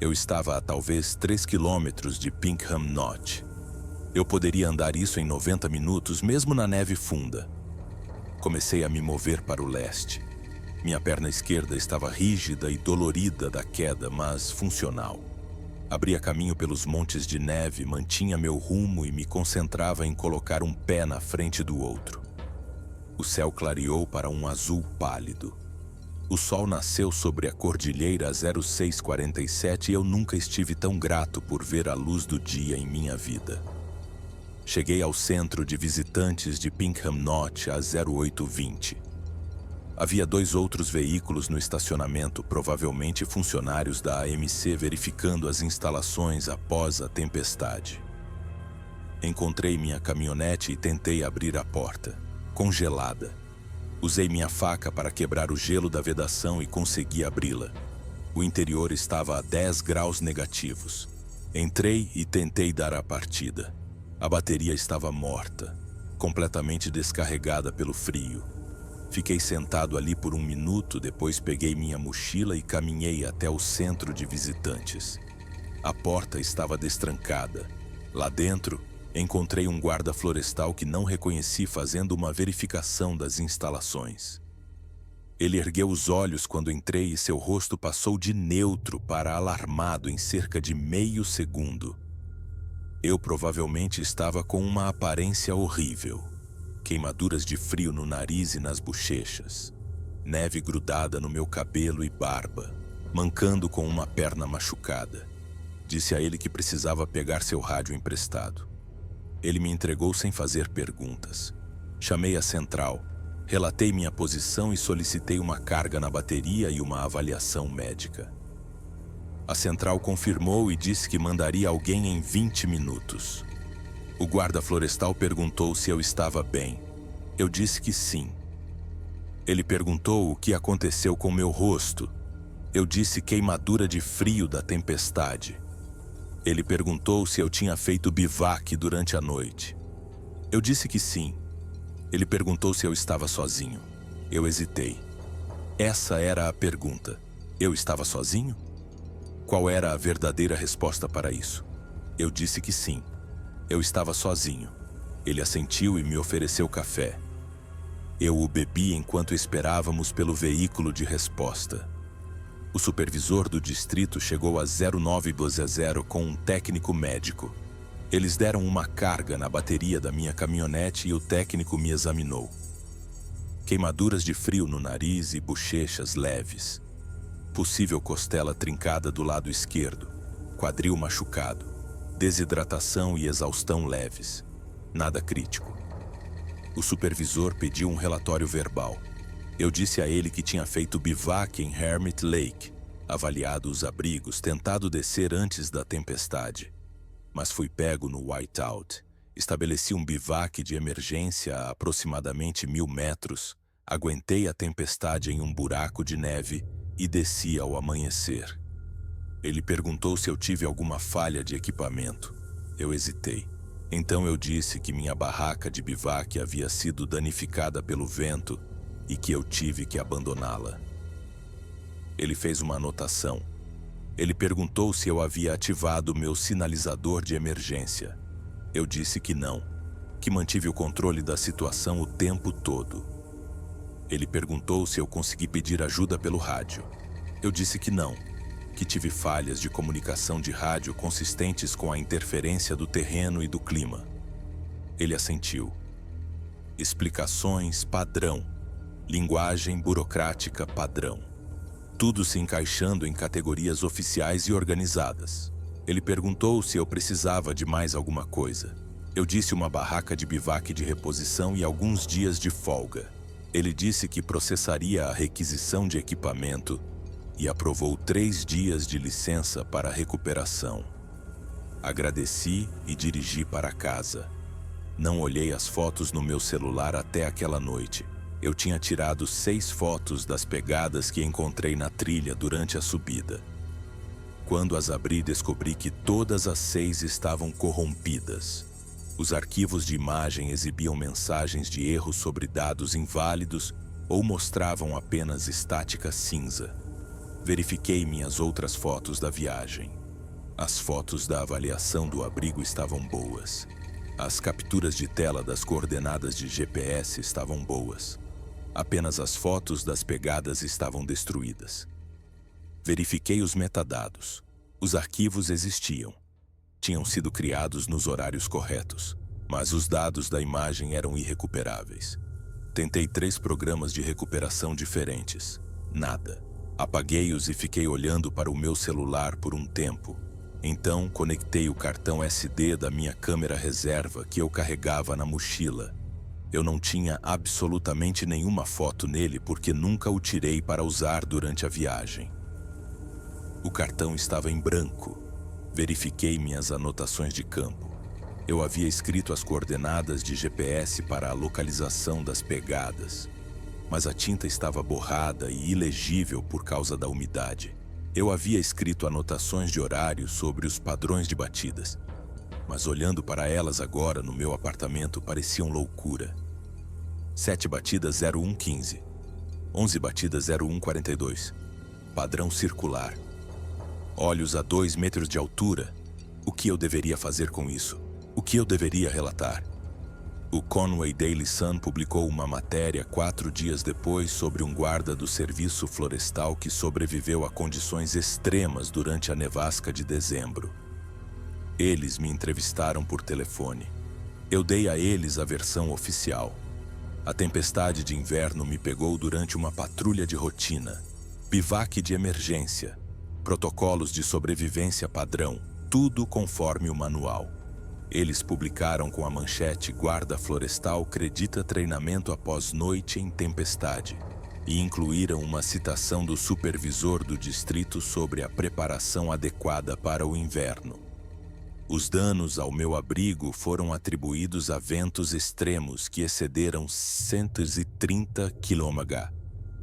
S1: Eu estava a talvez 3 quilômetros de Pinkham Notch. Eu poderia andar isso em 90 minutos, mesmo na neve funda. Comecei a me mover para o leste. Minha perna esquerda estava rígida e dolorida da queda, mas funcional. Abria caminho pelos montes de neve, mantinha meu rumo e me concentrava em colocar um pé na frente do outro. O céu clareou para um azul pálido. O sol nasceu sobre a cordilheira às 06:47 e eu nunca estive tão grato por ver a luz do dia em minha vida. Cheguei ao centro de visitantes de Pinkham Notch às 08:20. Havia 2 outros veículos no estacionamento, provavelmente funcionários da AMC verificando as instalações após a tempestade. Encontrei minha caminhonete e tentei abrir a porta, congelada. Usei minha faca para quebrar o gelo da vedação e consegui abri-la. O interior estava a 10 graus negativos. Entrei e tentei dar a partida. A bateria estava morta, completamente descarregada pelo frio. Fiquei sentado ali por 1 minuto, depois peguei minha mochila e caminhei até o centro de visitantes. A porta estava destrancada. Lá dentro, encontrei um guarda florestal que não reconheci fazendo uma verificação das instalações. Ele ergueu os olhos quando entrei e seu rosto passou de neutro para alarmado em cerca de meio segundo. Eu provavelmente estava com uma aparência horrível. Queimaduras de frio no nariz e nas bochechas. Neve grudada no meu cabelo e barba. Mancando com uma perna machucada. Disse a ele que precisava pegar seu rádio emprestado. Ele me entregou sem fazer perguntas. Chamei a central, relatei minha posição e solicitei uma carga na bateria e uma avaliação médica. A central confirmou e disse que mandaria alguém em 20 minutos. O guarda florestal perguntou se eu estava bem. Eu disse que sim. Ele perguntou o que aconteceu com meu rosto. Eu disse queimadura de frio da tempestade. Ele perguntou se eu tinha feito bivac durante a noite. Eu disse que sim. Ele perguntou se eu estava sozinho. Eu hesitei. Essa era a pergunta. Eu estava sozinho? Qual era a verdadeira resposta para isso? Eu disse que sim. Eu estava sozinho. Ele assentiu e me ofereceu café. Eu o bebi enquanto esperávamos pelo veículo de resposta. O supervisor do distrito chegou às 09:00 com um técnico médico. Eles deram uma carga na bateria da minha caminhonete e o técnico me examinou. Queimaduras de frio no nariz e bochechas leves. Possível costela trincada do lado esquerdo. Quadril machucado. Desidratação e exaustão leves. Nada crítico. O supervisor pediu um relatório verbal. Eu disse a ele que tinha feito bivac em Hermit Lake, avaliado os abrigos, tentado descer antes da tempestade. Mas fui pego no whiteout Estabeleci um bivac de emergência a aproximadamente 1000 metros, aguentei a tempestade em um buraco de neve e desci ao amanhecer. Ele perguntou se eu tive alguma falha de equipamento. Eu hesitei. Então eu disse que minha barraca de bivac havia sido danificada pelo vento e que eu tive que abandoná-la. Ele fez uma anotação. Ele perguntou se eu havia ativado meu sinalizador de emergência. Eu disse que não, que mantive o controle da situação o tempo todo. Ele perguntou se eu consegui pedir ajuda pelo rádio. Eu disse que não, que tive falhas de comunicação de rádio consistentes com a interferência do terreno e do clima. Ele assentiu. Explicações padrão. Linguagem burocrática padrão. Tudo se encaixando em categorias oficiais e organizadas. Ele perguntou se eu precisava de mais alguma coisa. Eu disse uma barraca de bivac de reposição e alguns dias de folga. Ele disse que processaria a requisição de equipamento e aprovou 3 dias de licença para recuperação. Agradeci e dirigi para casa. Não olhei as fotos no meu celular até aquela noite. Eu tinha tirado 6 fotos das pegadas que encontrei na trilha durante a subida. Quando as abri, descobri que todas as 6 estavam corrompidas. Os arquivos de imagem exibiam mensagens de erro sobre dados inválidos ou mostravam apenas estática cinza. Verifiquei minhas outras fotos da viagem. As fotos da avaliação do abrigo estavam boas. As capturas de tela das coordenadas de GPS estavam boas. Apenas as fotos das pegadas estavam destruídas. Verifiquei os metadados. Os arquivos existiam. Tinham sido criados nos horários corretos, mas os dados da imagem eram irrecuperáveis. Tentei 3 programas de recuperação diferentes. Nada. Apaguei-os e fiquei olhando para o meu celular por um tempo. Então, conectei o cartão SD da minha câmera reserva que eu carregava na mochila. Eu não tinha absolutamente nenhuma foto nele porque nunca o tirei para usar durante a viagem. O cartão estava em branco. Verifiquei minhas anotações de campo. Eu havia escrito as coordenadas de GPS para a localização das pegadas, mas a tinta estava borrada e ilegível por causa da umidade. Eu havia escrito anotações de horário sobre os padrões de batidas, mas olhando para elas agora no meu apartamento pareciam loucura. 7 batidas 0115, 11 batidas 0142, padrão circular. Olhos a 2 metros de altura. O que eu deveria fazer com isso? O que eu deveria relatar? O Conway Daily Sun publicou uma matéria 4 dias depois sobre um guarda do serviço florestal que sobreviveu a condições extremas durante a nevasca de dezembro. Eles me entrevistaram por telefone. Eu dei a eles a versão oficial. A tempestade de inverno me pegou durante uma patrulha de rotina. Bivac de emergência. Protocolos de sobrevivência padrão. Tudo conforme o manual. Eles publicaram com a manchete "Guarda Florestal acredita treinamento após noite em tempestade" e incluíram uma citação do supervisor do distrito sobre a preparação adequada para o inverno. Os danos ao meu abrigo foram atribuídos a ventos extremos que excederam 130 km/h.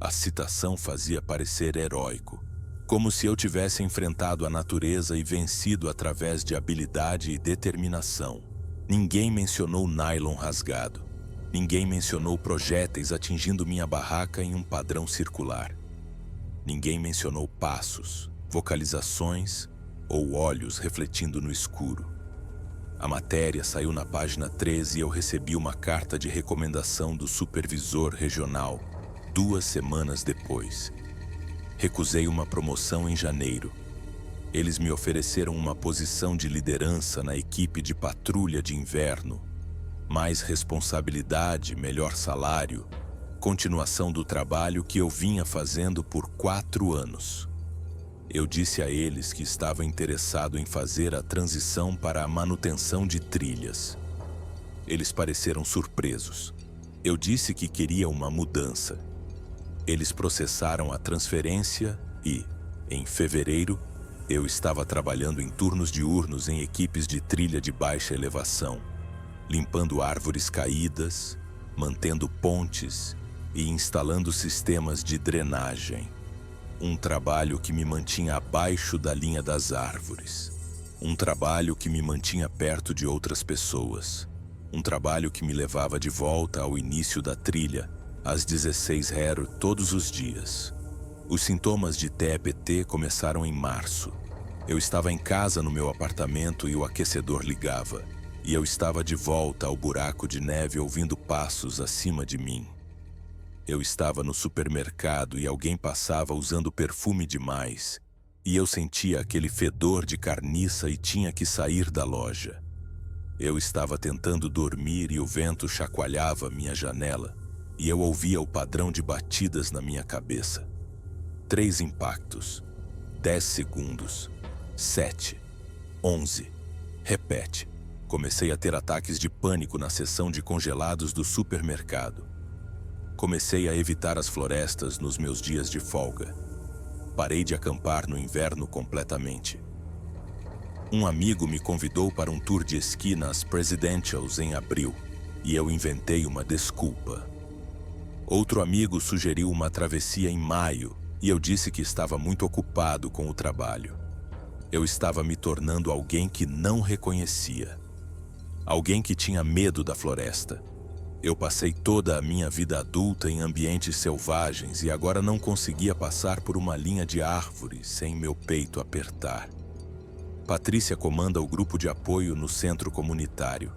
S1: A citação fazia parecer heróico, como se eu tivesse enfrentado a natureza e vencido através de habilidade e determinação. Ninguém mencionou nylon rasgado. Ninguém mencionou projéteis atingindo minha barraca em um padrão circular. Ninguém mencionou passos, vocalizações ou olhos refletindo no escuro. A matéria saiu na página 13 e eu recebi uma carta de recomendação do supervisor regional 2 semanas depois. Recusei uma promoção em janeiro. Eles me ofereceram uma posição de liderança na equipe de patrulha de inverno. Mais responsabilidade, melhor salário, continuação do trabalho que eu vinha fazendo por 4 anos. Eu disse a eles que estava interessado em fazer a transição para a manutenção de trilhas. Eles pareceram surpresos. Eu disse que queria uma mudança. Eles processaram a transferência e, em fevereiro, eu estava trabalhando em turnos diurnos em equipes de trilha de baixa elevação. limpando árvores caídas, mantendo pontes e instalando sistemas de drenagem. Um trabalho que me mantinha abaixo da linha das árvores. Um trabalho que me mantinha perto de outras pessoas. Um trabalho que me levava de volta ao início da trilha, às 16h todos os dias. Os sintomas de TEPT começaram em março. Eu estava em casa no meu apartamento e o aquecedor ligava. E eu estava de volta ao buraco de neve ouvindo passos acima de mim. Eu estava no supermercado e alguém passava usando perfume demais. E eu sentia aquele fedor de carniça e tinha que sair da loja. Eu estava tentando dormir e o vento chacoalhava minha janela. E eu ouvia o padrão de batidas na minha cabeça. 3 impactos. 10 segundos. 7. 11. Repete. Comecei a ter ataques de pânico na seção de congelados do supermercado. Comecei a evitar as florestas nos meus dias de folga. Parei de acampar no inverno completamente. Um amigo me convidou para um tour de esqui nas Presidentials em abril, e eu inventei uma desculpa. Outro amigo sugeriu uma travessia em maio, e eu disse que estava muito ocupado com o trabalho. Eu estava me tornando alguém que não reconhecia. Alguém que tinha medo da floresta. Eu passei toda a minha vida adulta em ambientes selvagens e agora não conseguia passar por uma linha de árvores sem meu peito apertar. Patrícia comanda o grupo de apoio no centro comunitário.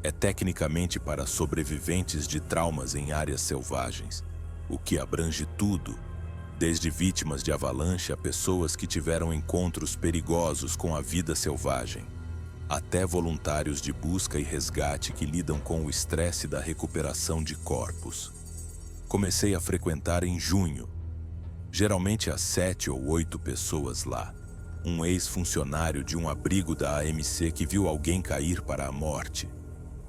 S1: É tecnicamente para sobreviventes de traumas em áreas selvagens, o que abrange tudo, desde vítimas de avalanche a pessoas que tiveram encontros perigosos com a vida selvagem, até voluntários de busca e resgate que lidam com o estresse da recuperação de corpos. Comecei a frequentar em junho. Geralmente há 7 ou 8 pessoas lá. Um ex-funcionário de um abrigo da AMC que viu alguém cair para a morte.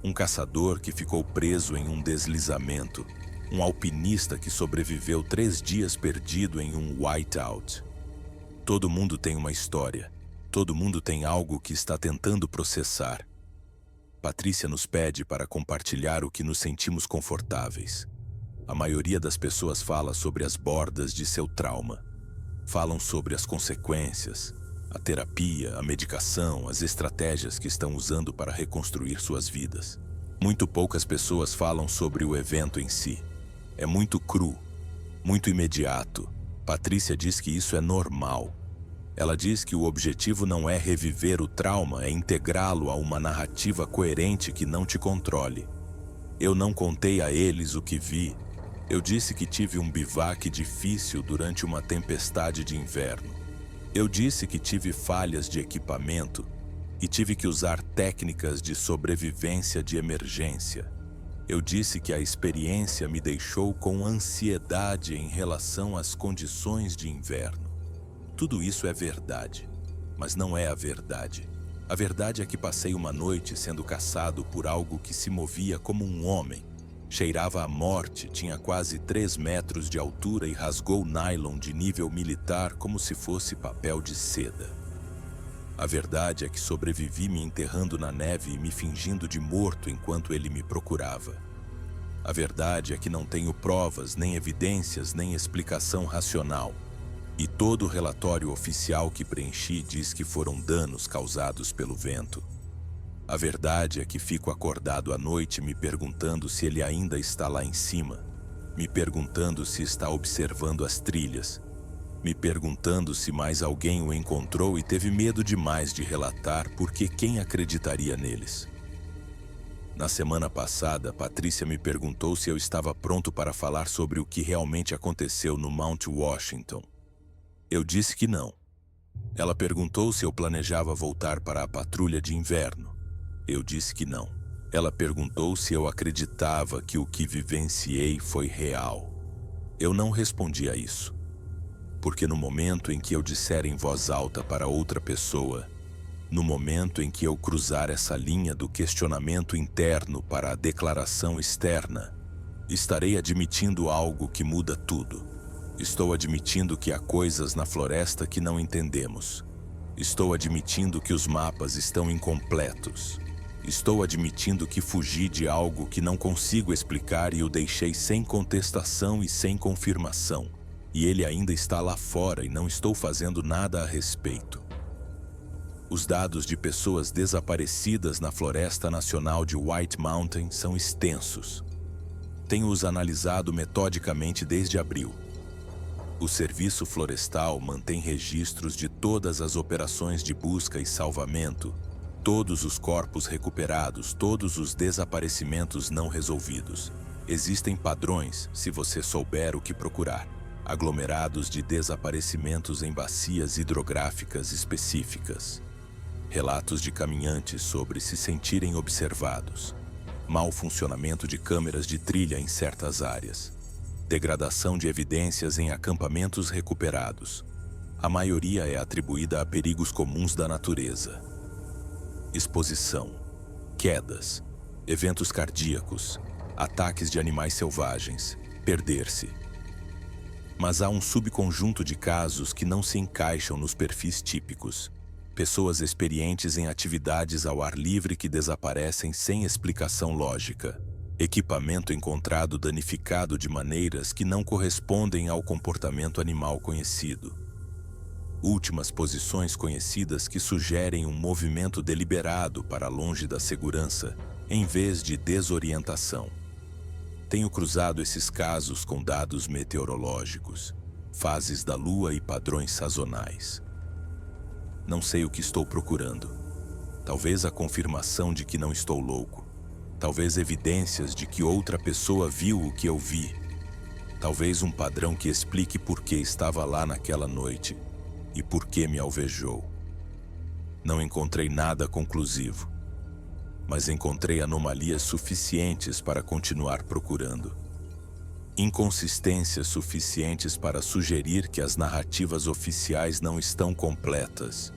S1: Um caçador que ficou preso em um deslizamento. Um alpinista que sobreviveu 3 dias perdido em um whiteout. Todo mundo tem uma história. Todo mundo tem algo que está tentando processar. Patrícia nos pede para compartilhar o que nos sentimos confortáveis. A maioria das pessoas fala sobre as bordas de seu trauma. Falam sobre as consequências, a terapia, a medicação, as estratégias que estão usando para reconstruir suas vidas. Muito poucas pessoas falam sobre o evento em si. É muito cru, muito imediato. Patrícia diz que isso é normal. Ela diz que o objetivo não é reviver o trauma, é integrá-lo a uma narrativa coerente que não te controle. Eu não contei a eles o que vi. Eu disse que tive um bivac difícil durante uma tempestade de inverno. Eu disse que tive falhas de equipamento e tive que usar técnicas de sobrevivência de emergência. Eu disse que a experiência me deixou com ansiedade em relação às condições de inverno. Tudo isso é verdade, mas não é a verdade. A verdade é que passei uma noite sendo caçado por algo que se movia como um homem. Cheirava a morte, tinha quase 3 metros de altura e rasgou nylon de nível militar como se fosse papel de seda. A verdade é que sobrevivi me enterrando na neve e me fingindo de morto enquanto ele me procurava. A verdade é que não tenho provas, nem evidências, nem explicação racional. E todo o relatório oficial que preenchi diz que foram danos causados pelo vento. A verdade é que fico acordado à noite me perguntando se ele ainda está lá em cima, me perguntando se está observando as trilhas, me perguntando se mais alguém o encontrou e teve medo demais de relatar porque quem acreditaria neles. Na semana passada, Patrícia me perguntou se eu estava pronto para falar sobre o que realmente aconteceu no Mount Washington. Eu disse que não. Ela perguntou se eu planejava voltar para a patrulha de inverno. Eu disse que não. Ela perguntou se eu acreditava que o que vivenciei foi real. Eu não respondi a isso. Porque no momento em que eu disser em voz alta para outra pessoa, no momento em que eu cruzar essa linha do questionamento interno para a declaração externa, estarei admitindo algo que muda tudo. Estou admitindo que há coisas na floresta que não entendemos. Estou admitindo que os mapas estão incompletos. Estou admitindo que fugi de algo que não consigo explicar e o deixei sem contestação e sem confirmação. E ele ainda está lá fora e não estou fazendo nada a respeito. Os dados de pessoas desaparecidas na Floresta Nacional de White Mountain são extensos. Tenho-os analisado metodicamente desde abril. O Serviço Florestal mantém registros de todas as operações de busca e salvamento, todos os corpos recuperados, todos os desaparecimentos não resolvidos. Existem padrões, se você souber o que procurar. Aglomerados de desaparecimentos em bacias hidrográficas específicas. Relatos de caminhantes sobre se sentirem observados. Mau funcionamento de câmeras de trilha em certas áreas. Degradação de evidências em acampamentos recuperados. A maioria é atribuída a perigos comuns da natureza. Exposição, quedas, eventos cardíacos, ataques de animais selvagens, perder-se. Mas há um subconjunto de casos que não se encaixam nos perfis típicos. Pessoas experientes em atividades ao ar livre que desaparecem sem explicação lógica. Equipamento encontrado danificado de maneiras que não correspondem ao comportamento animal conhecido. Últimas posições conhecidas que sugerem um movimento deliberado para longe da segurança, em vez de desorientação. Tenho cruzado esses casos com dados meteorológicos, fases da lua e padrões sazonais. Não sei o que estou procurando. Talvez a confirmação de que não estou louco. Talvez evidências de que outra pessoa viu o que eu vi. Talvez um padrão que explique por que estava lá naquela noite e por que me alvejou. Não encontrei nada conclusivo, mas encontrei anomalias suficientes para continuar procurando. Inconsistências suficientes para sugerir que as narrativas oficiais não estão completas.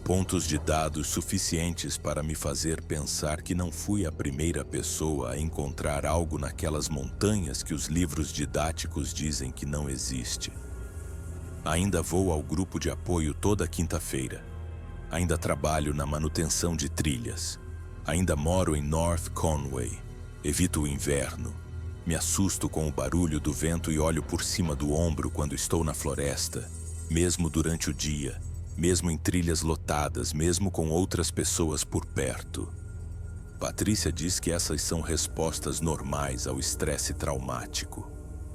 S1: Pontos de dados suficientes para me fazer pensar que não fui a primeira pessoa a encontrar algo naquelas montanhas que os livros didáticos dizem que não existe. Ainda vou ao grupo de apoio toda quinta-feira. Ainda trabalho na manutenção de trilhas. Ainda moro em North Conway. Evito o inverno. Me assusto com o barulho do vento e olho por cima do ombro quando estou na floresta, mesmo durante o dia. Mesmo em trilhas lotadas, mesmo com outras pessoas por perto. Patrícia diz que essas são respostas normais ao estresse traumático.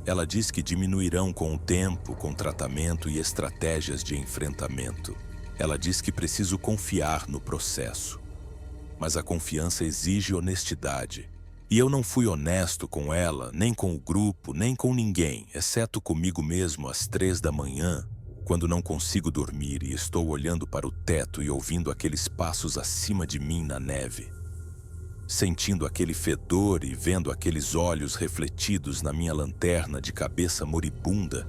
S1: Ela diz que diminuirão com o tempo, com tratamento e estratégias de enfrentamento. Ela diz que preciso confiar no processo. Mas a confiança exige honestidade. E eu não fui honesto com ela, nem com o grupo, nem com ninguém, exceto comigo mesmo às 3 da manhã, quando não consigo dormir e estou olhando para o teto e ouvindo aqueles passos acima de mim na neve. Sentindo aquele fedor e vendo aqueles olhos refletidos na minha lanterna de cabeça moribunda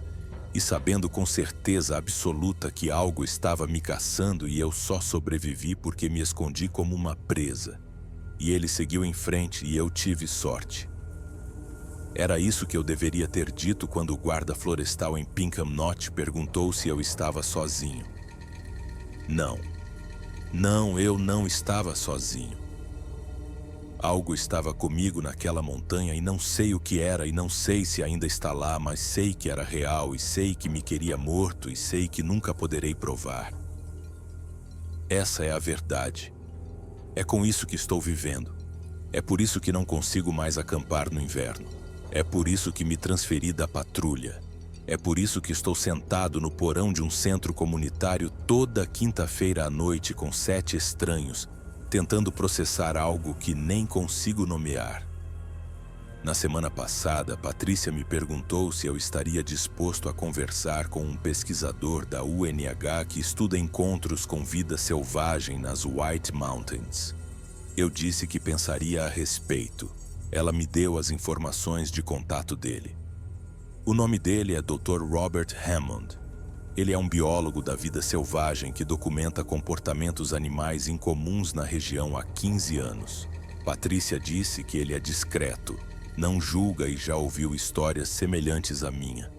S1: e sabendo com certeza absoluta que algo estava me caçando e eu só sobrevivi porque me escondi como uma presa. E ele seguiu em frente e eu tive sorte. Era isso que eu deveria ter dito quando o guarda florestal em Pinkham Notch perguntou se eu estava sozinho. Não, eu não estava sozinho. Algo estava comigo naquela montanha e não sei o que era e não sei se ainda está lá, mas sei que era real e sei que me queria morto e sei que nunca poderei provar. Essa é a verdade. É com isso que estou vivendo. É por isso que não consigo mais acampar no inverno. É por isso que me transferi da patrulha. É por isso que estou sentado no porão de um centro comunitário toda quinta-feira à noite com 7 estranhos, tentando processar algo que nem consigo nomear. Na semana passada, Patrícia me perguntou se eu estaria disposto a conversar com um pesquisador da UNH que estuda encontros com vida selvagem nas White Mountains. Eu disse que pensaria a respeito. Ela me deu as informações de contato dele. O nome dele é Dr. Robert Hammond. Ele é um biólogo da vida selvagem que documenta comportamentos animais incomuns na região há 15 anos. Patrícia disse que ele é discreto, não julga e já ouviu histórias semelhantes à minha.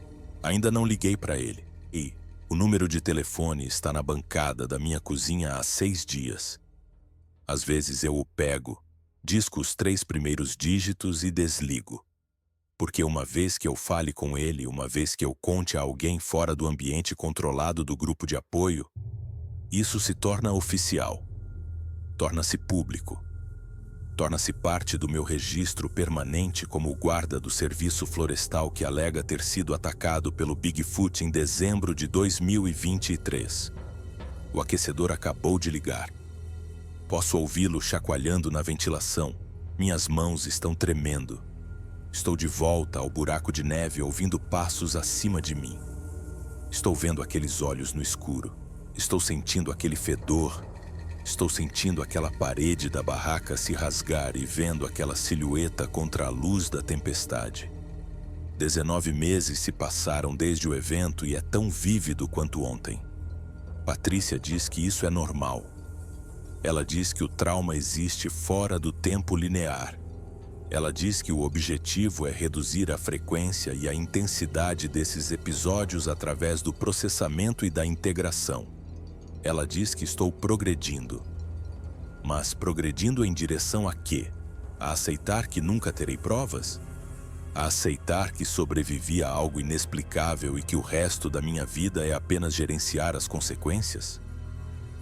S1: Ainda não liguei para ele. E o número de telefone está na bancada da minha cozinha há 6 dias. Às vezes eu o pego, disco os 3 primeiros dígitos e desligo. Porque uma vez que eu fale com ele, uma vez que eu conte a alguém fora do ambiente controlado do grupo de apoio, isso se torna oficial, torna-se público, torna-se parte do meu registro permanente como o guarda do serviço florestal que alega ter sido atacado pelo Bigfoot em dezembro de 2023. O aquecedor acabou de ligar. Posso ouvi-lo chacoalhando na ventilação. Minhas mãos estão tremendo. Estou de volta ao buraco de neve ouvindo passos acima de mim. Estou vendo aqueles olhos no escuro. Estou sentindo aquele fedor. Estou sentindo aquela parede da barraca se rasgar e vendo aquela silhueta contra a luz da tempestade. 19 meses se passaram desde o evento e é tão vívido quanto ontem. Patrícia diz que isso é normal. Ela diz que o trauma existe fora do tempo linear. Ela diz que o objetivo é reduzir a frequência e a intensidade desses episódios através do processamento e da integração. Ela diz que estou progredindo. Mas progredindo em direção a quê? A aceitar que nunca terei provas? A aceitar que sobrevivi a algo inexplicável e que o resto da minha vida é apenas gerenciar as consequências?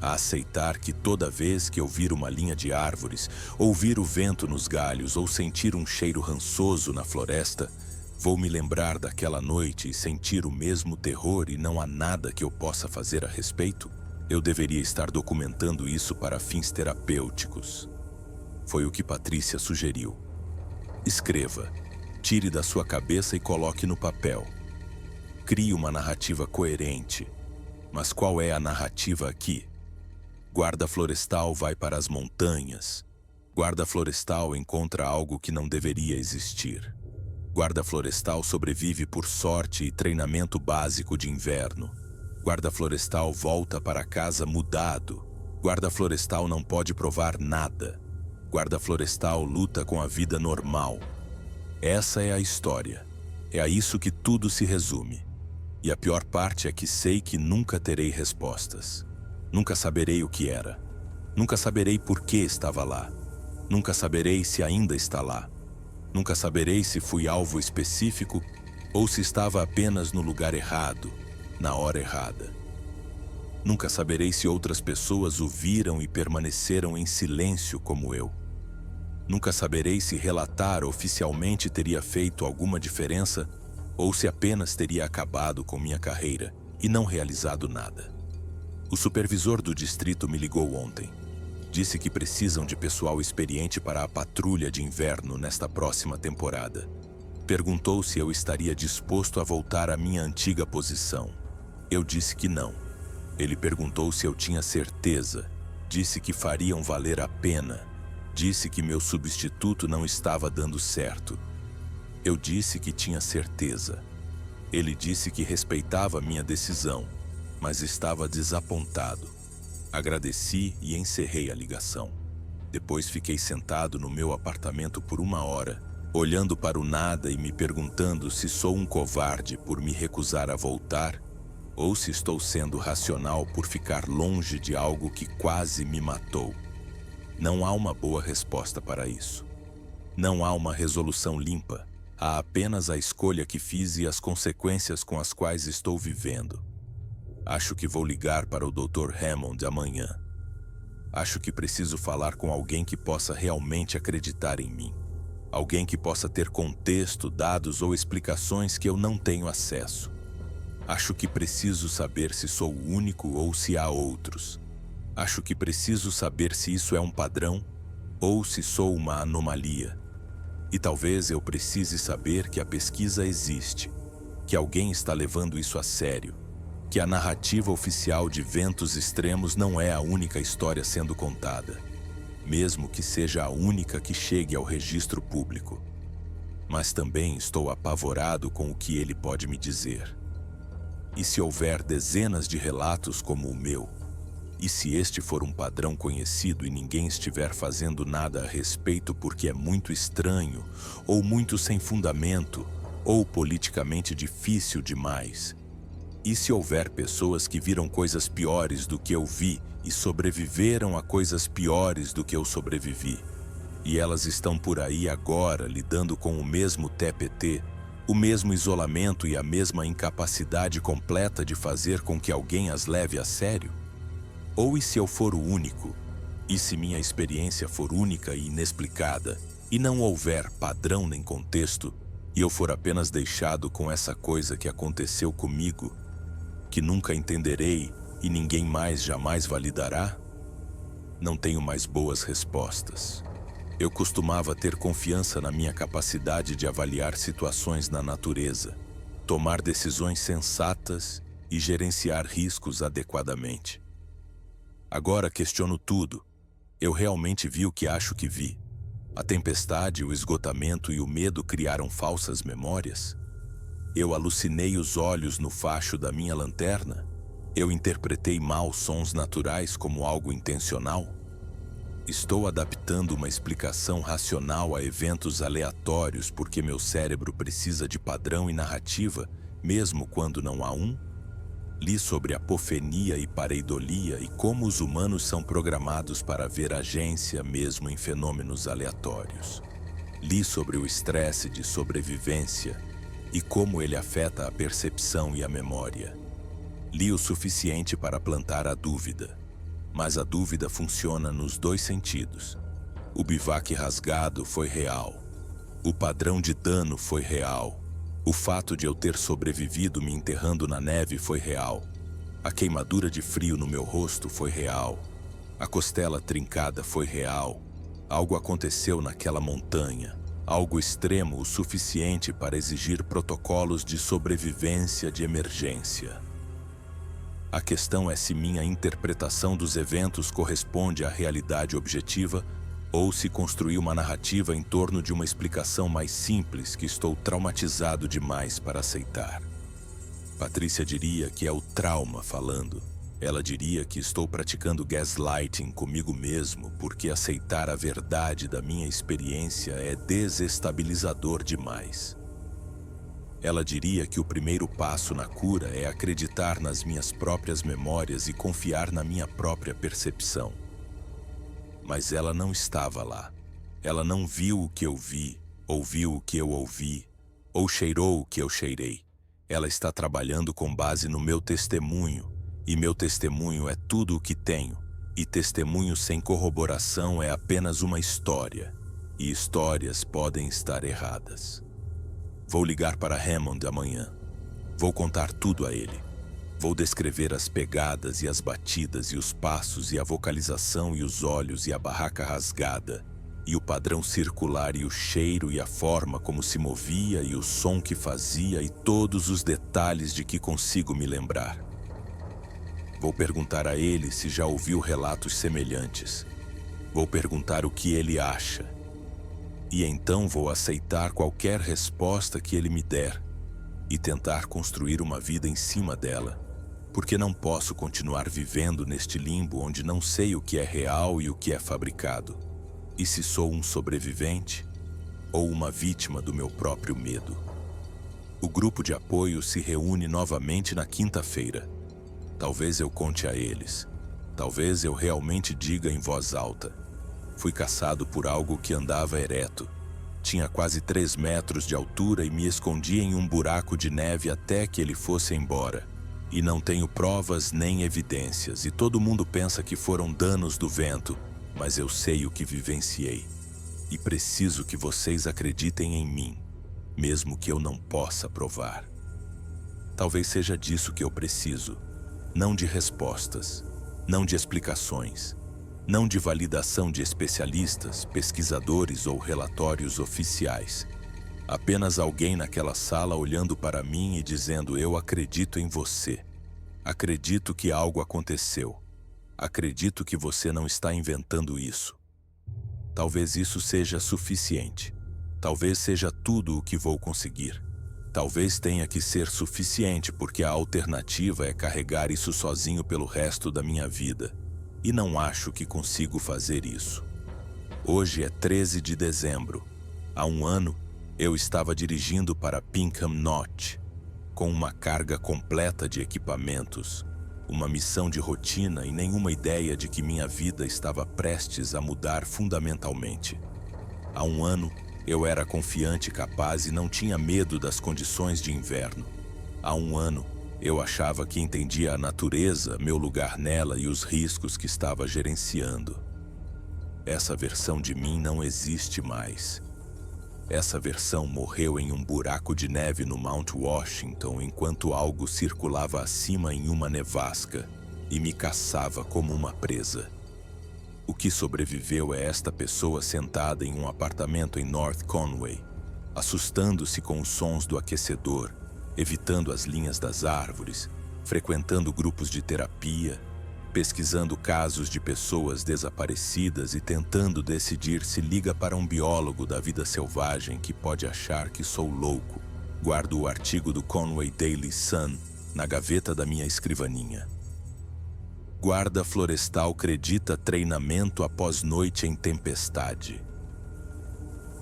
S1: A aceitar que toda vez que eu vir uma linha de árvores, ouvir o vento nos galhos ou sentir um cheiro rançoso na floresta, vou me lembrar daquela noite e sentir o mesmo terror e não há nada que eu possa fazer a respeito? Eu deveria estar documentando isso para fins terapêuticos. Foi o que Patrícia sugeriu. Escreva, tire da sua cabeça e coloque no papel. Crie uma narrativa coerente. Mas qual é a narrativa aqui? Guarda florestal vai para as montanhas. Guarda florestal encontra algo que não deveria existir. Guarda florestal sobrevive por sorte e treinamento básico de inverno. Guarda florestal volta para casa mudado. Guarda florestal não pode provar nada. Guarda florestal luta com a vida normal. Essa é a história. É a isso que tudo se resume. E a pior parte é que sei que nunca terei respostas. Nunca saberei o que era. Nunca saberei por que estava lá. Nunca saberei se ainda está lá. Nunca saberei se fui alvo específico ou se estava apenas no lugar errado, na hora errada. Nunca saberei se outras pessoas o viram e permaneceram em silêncio como eu. Nunca saberei se relatar oficialmente teria feito alguma diferença ou se apenas teria acabado com minha carreira e não realizado nada. O supervisor do distrito me ligou ontem. Disse que precisam de pessoal experiente para a patrulha de inverno nesta próxima temporada. Perguntou se eu estaria disposto a voltar à minha antiga posição. Eu disse que não. Ele perguntou se eu tinha certeza. Disse que fariam valer a pena. Disse que meu substituto não estava dando certo. Eu disse que tinha certeza. Ele disse que respeitava minha decisão, mas estava desapontado. Agradeci e encerrei a ligação. Depois fiquei sentado no meu apartamento por 1 hora, olhando para o nada e me perguntando se sou um covarde por me recusar a voltar ou se estou sendo racional por ficar longe de algo que quase me matou. Não há uma boa resposta para isso. Não há uma resolução limpa. Há apenas a escolha que fiz e as consequências com as quais estou vivendo. Acho que vou ligar para o Dr. Hammond amanhã. Acho que preciso falar com alguém que possa realmente acreditar em mim. Alguém que possa ter contexto, dados ou explicações que eu não tenho acesso. Acho que preciso saber se sou o único ou se há outros. Acho que preciso saber se isso é um padrão ou se sou uma anomalia. E talvez eu precise saber que a pesquisa existe, que alguém está levando isso a sério, que a narrativa oficial de eventos extremos não é a única história sendo contada, mesmo que seja a única que chegue ao registro público. Mas também estou apavorado com o que ele pode me dizer. E se houver dezenas de relatos como o meu? E se este for um padrão conhecido e ninguém estiver fazendo nada a respeito porque é muito estranho, ou muito sem fundamento, ou politicamente difícil demais? E se houver pessoas que viram coisas piores do que eu vi e sobreviveram a coisas piores do que eu sobrevivi, e elas estão por aí agora lidando com o mesmo TPT, o mesmo isolamento e a mesma incapacidade completa de fazer com que alguém as leve a sério? Ou e se eu for o único? E se minha experiência for única e inexplicada, e não houver padrão nem contexto, e eu for apenas deixado com essa coisa que aconteceu comigo, que nunca entenderei e ninguém mais jamais validará? Não tenho mais boas respostas. Eu costumava ter confiança na minha capacidade de avaliar situações na natureza, tomar decisões sensatas e gerenciar riscos adequadamente. Agora questiono tudo. Eu realmente vi o que acho que vi? A tempestade, o esgotamento e o medo criaram falsas memórias? Eu alucinei os olhos no facho da minha lanterna? Eu interpretei mal sons naturais como algo intencional? Estou adaptando uma explicação racional a eventos aleatórios porque meu cérebro precisa de padrão e narrativa, mesmo quando não há um? Li sobre apofenia e pareidolia e como os humanos são programados para ver agência mesmo em fenômenos aleatórios. Li sobre o estresse de sobrevivência e como ele afeta a percepção e a memória. Li o suficiente para plantar a dúvida. Mas a dúvida funciona nos dois sentidos. O bivac rasgado foi real. O padrão de dano foi real. O fato de eu ter sobrevivido me enterrando na neve foi real. A queimadura de frio no meu rosto foi real. A costela trincada foi real. Algo aconteceu naquela montanha. Algo extremo o suficiente para exigir protocolos de sobrevivência de emergência. A questão é se minha interpretação dos eventos corresponde à realidade objetiva ou se construí uma narrativa em torno de uma explicação mais simples que estou traumatizado demais para aceitar. Patrícia diria que é o trauma falando. Ela diria que estou praticando gaslighting comigo mesmo porque aceitar a verdade da minha experiência é desestabilizador demais. Ela diria que o primeiro passo na cura é acreditar nas minhas próprias memórias e confiar na minha própria percepção. Mas ela não estava lá. Ela não viu o que eu vi, ouviu o que eu ouvi, ou cheirou o que eu cheirei. Ela está trabalhando com base no meu testemunho, e meu testemunho é tudo o que tenho, e testemunho sem corroboração é apenas uma história, e histórias podem estar erradas. Vou ligar para Hammond amanhã. Vou contar tudo a ele. Vou descrever as pegadas e as batidas e os passos e a vocalização e os olhos e a barraca rasgada e o padrão circular e o cheiro e a forma como se movia e o som que fazia e todos os detalhes de que consigo me lembrar. Vou perguntar a ele se já ouviu relatos semelhantes. Vou perguntar o que ele acha. E então vou aceitar qualquer resposta que ele me der e tentar construir uma vida em cima dela, porque não posso continuar vivendo neste limbo onde não sei o que é real e o que é fabricado. E se sou um sobrevivente ou uma vítima do meu próprio medo? O grupo de apoio se reúne novamente na quinta-feira. Talvez eu conte a eles. Talvez eu realmente diga em voz alta. Fui caçado por algo que andava ereto. Tinha quase 3 metros de altura e me escondi em um buraco de neve até que ele fosse embora. E não tenho provas nem evidências, e todo mundo pensa que foram danos do vento, mas eu sei o que vivenciei. E preciso que vocês acreditem em mim, mesmo que eu não possa provar. Talvez seja disso que eu preciso, não de respostas, não de explicações, não de validação de especialistas, pesquisadores ou relatórios oficiais. Apenas alguém naquela sala olhando para mim e dizendo: eu acredito em você. Acredito que algo aconteceu. Acredito que você não está inventando isso. Talvez isso seja suficiente. Talvez seja tudo o que vou conseguir. Talvez tenha que ser suficiente porque a alternativa é carregar isso sozinho pelo resto da minha vida. E não acho que consigo fazer isso. Hoje é 13 de dezembro. Há um ano, eu estava dirigindo para Pinkham Notch. com uma carga completa de equipamentos, uma missão de rotina e nenhuma ideia de que minha vida estava prestes a mudar fundamentalmente. Há um ano, eu era confiante e capaz e não tinha medo das condições de inverno. Há um ano, eu achava que entendia a natureza, meu lugar nela e os riscos que estava gerenciando. Essa versão de mim não existe mais. Essa versão morreu em um buraco de neve no Mount Washington enquanto algo circulava acima em uma nevasca e me caçava como uma presa. O que sobreviveu é esta pessoa sentada em um apartamento em North Conway, assustando-se com os sons do aquecedor, evitando as linhas das árvores, frequentando grupos de terapia, pesquisando casos de pessoas desaparecidas e tentando decidir se liga para um biólogo da vida selvagem que pode achar que sou louco. Guardo o artigo do Conway Daily Sun na gaveta da minha escrivaninha. Guarda florestal acredita treinamento após noite em tempestade.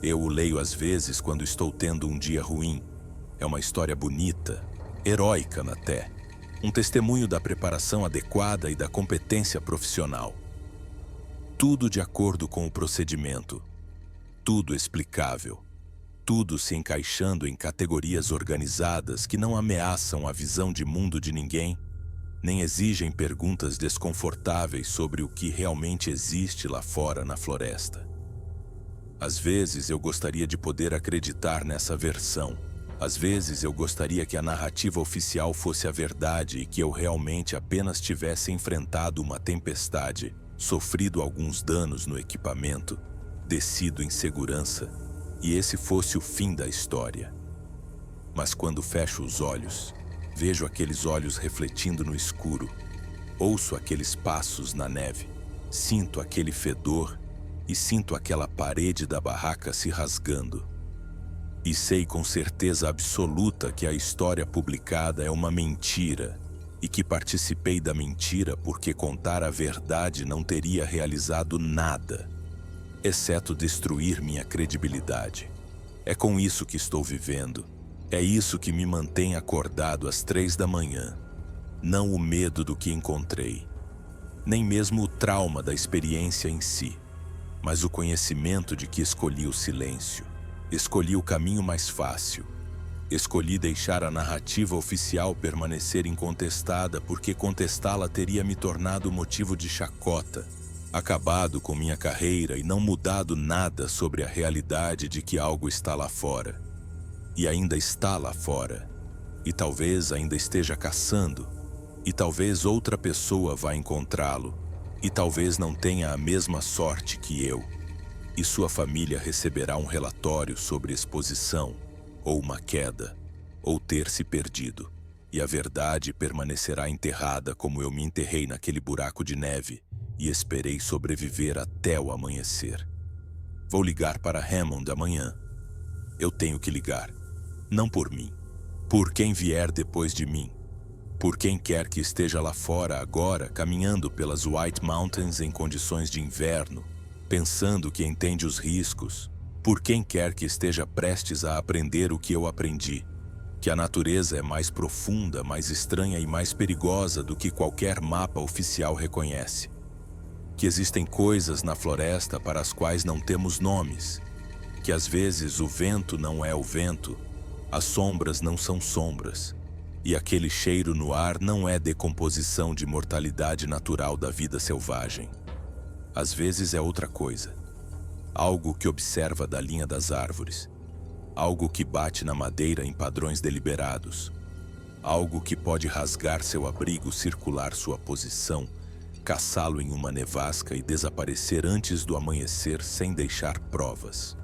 S1: Eu o leio às vezes quando estou tendo um dia ruim. É uma história bonita, heróica até. Um testemunho da preparação adequada e da competência profissional. Tudo de acordo com o procedimento. Tudo explicável. Tudo se encaixando em categorias organizadas que não ameaçam a visão de mundo de ninguém, nem exigem perguntas desconfortáveis sobre o que realmente existe lá fora na floresta. Às vezes eu gostaria de poder acreditar nessa versão. Às vezes eu gostaria que a narrativa oficial fosse a verdade e que eu realmente apenas tivesse enfrentado uma tempestade, sofrido alguns danos no equipamento, descido em segurança, e esse fosse o fim da história. Mas quando fecho os olhos, vejo aqueles olhos refletindo no escuro, ouço aqueles passos na neve, sinto aquele fedor e sinto aquela parede da barraca se rasgando. E sei com certeza absoluta que a história publicada é uma mentira e que participei da mentira porque contar a verdade não teria realizado nada, exceto destruir minha credibilidade. É com isso que estou vivendo. É isso que me mantém acordado às 3 da manhã. Não o medo do que encontrei, nem mesmo o trauma da experiência em si, mas o conhecimento de que escolhi o silêncio. Escolhi o caminho mais fácil. Escolhi deixar a narrativa oficial permanecer incontestada porque contestá-la teria me tornado motivo de chacota, acabado com minha carreira e não mudado nada sobre a realidade de que algo está lá fora. E ainda está lá fora. E talvez ainda esteja caçando. E talvez outra pessoa vá encontrá-lo. E talvez não tenha a mesma sorte que eu. E sua família receberá um relatório sobre exposição, ou uma queda, ou ter se perdido. E a verdade permanecerá enterrada como eu me enterrei naquele buraco de neve e esperei sobreviver até o amanhecer. Vou ligar para Hammond amanhã. Eu tenho que ligar. Não por mim. Por quem vier depois de mim. Por quem quer que esteja lá fora agora, caminhando pelas White Mountains em condições de inverno, pensando que entende os riscos, por quem quer que esteja prestes a aprender o que eu aprendi, que a natureza é mais profunda, mais estranha e mais perigosa do que qualquer mapa oficial reconhece, que existem coisas na floresta para as quais não temos nomes, que às vezes o vento não é o vento, as sombras não são sombras, e aquele cheiro no ar não é decomposição de mortalidade natural da vida selvagem. Às vezes é outra coisa. Algo que observa da linha das árvores. Algo que bate na madeira em padrões deliberados. Algo que pode rasgar seu abrigo, circular sua posição, caçá-lo em uma nevasca e desaparecer antes do amanhecer sem deixar provas.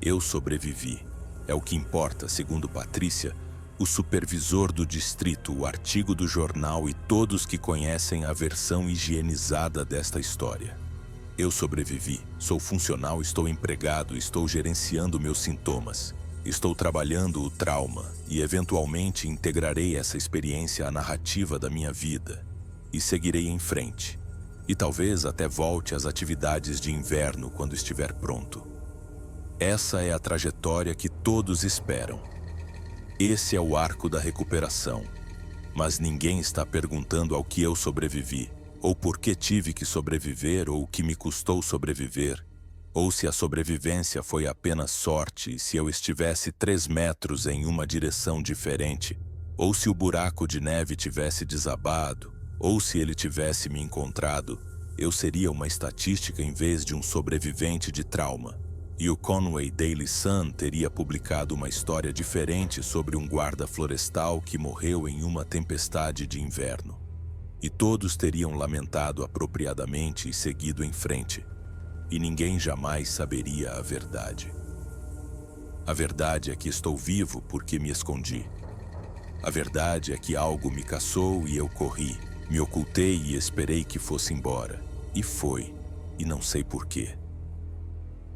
S1: Eu sobrevivi. É o que importa, segundo Patrícia, o supervisor do distrito, o artigo do jornal e todos que conhecem a versão higienizada desta história. Eu sobrevivi, sou funcional, estou empregado, estou gerenciando meus sintomas. Estou trabalhando o trauma e eventualmente integrarei essa experiência à narrativa da minha vida. E seguirei em frente. E talvez até volte às atividades de inverno quando estiver pronto. Essa é a trajetória que todos esperam. Esse é o arco da recuperação. Mas ninguém está perguntando ao que eu sobrevivi, ou por que tive que sobreviver, ou o que me custou sobreviver, ou se a sobrevivência foi apenas sorte e se eu estivesse 3 metros em uma direção diferente, ou se o buraco de neve tivesse desabado, ou se ele tivesse me encontrado, eu seria uma estatística em vez de um sobrevivente de trauma. E o Conway Daily Sun teria publicado uma história diferente sobre um guarda florestal que morreu em uma tempestade de inverno. E todos teriam lamentado apropriadamente e seguido em frente. E ninguém jamais saberia a verdade. A verdade é que estou vivo porque me escondi. A verdade é que algo me caçou e eu corri, me ocultei e esperei que fosse embora. E foi, e não sei porquê.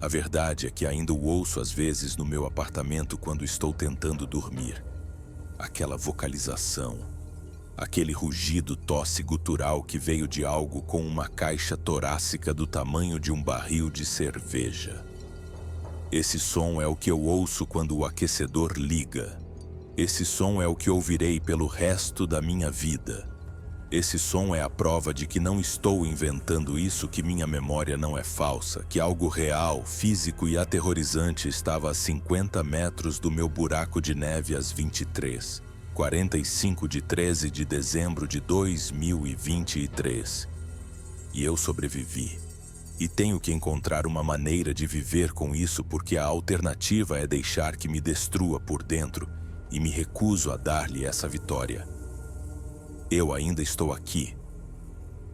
S1: A verdade é que ainda o ouço às vezes no meu apartamento quando estou tentando dormir. Aquela vocalização, aquele rugido tosse gutural que veio de algo com uma caixa torácica do tamanho de um barril de cerveja. Esse som é o que eu ouço quando o aquecedor liga. Esse som é o que ouvirei pelo resto da minha vida. Esse som é a prova de que não estou inventando isso, que minha memória não é falsa, que algo real, físico e aterrorizante estava a 50 metros do meu buraco de neve às 23:45 de 13 de dezembro de 2023. E eu sobrevivi. E tenho que encontrar uma maneira de viver com isso, porque a alternativa é deixar que me destrua por dentro, e me recuso a dar-lhe essa vitória. Eu ainda estou aqui.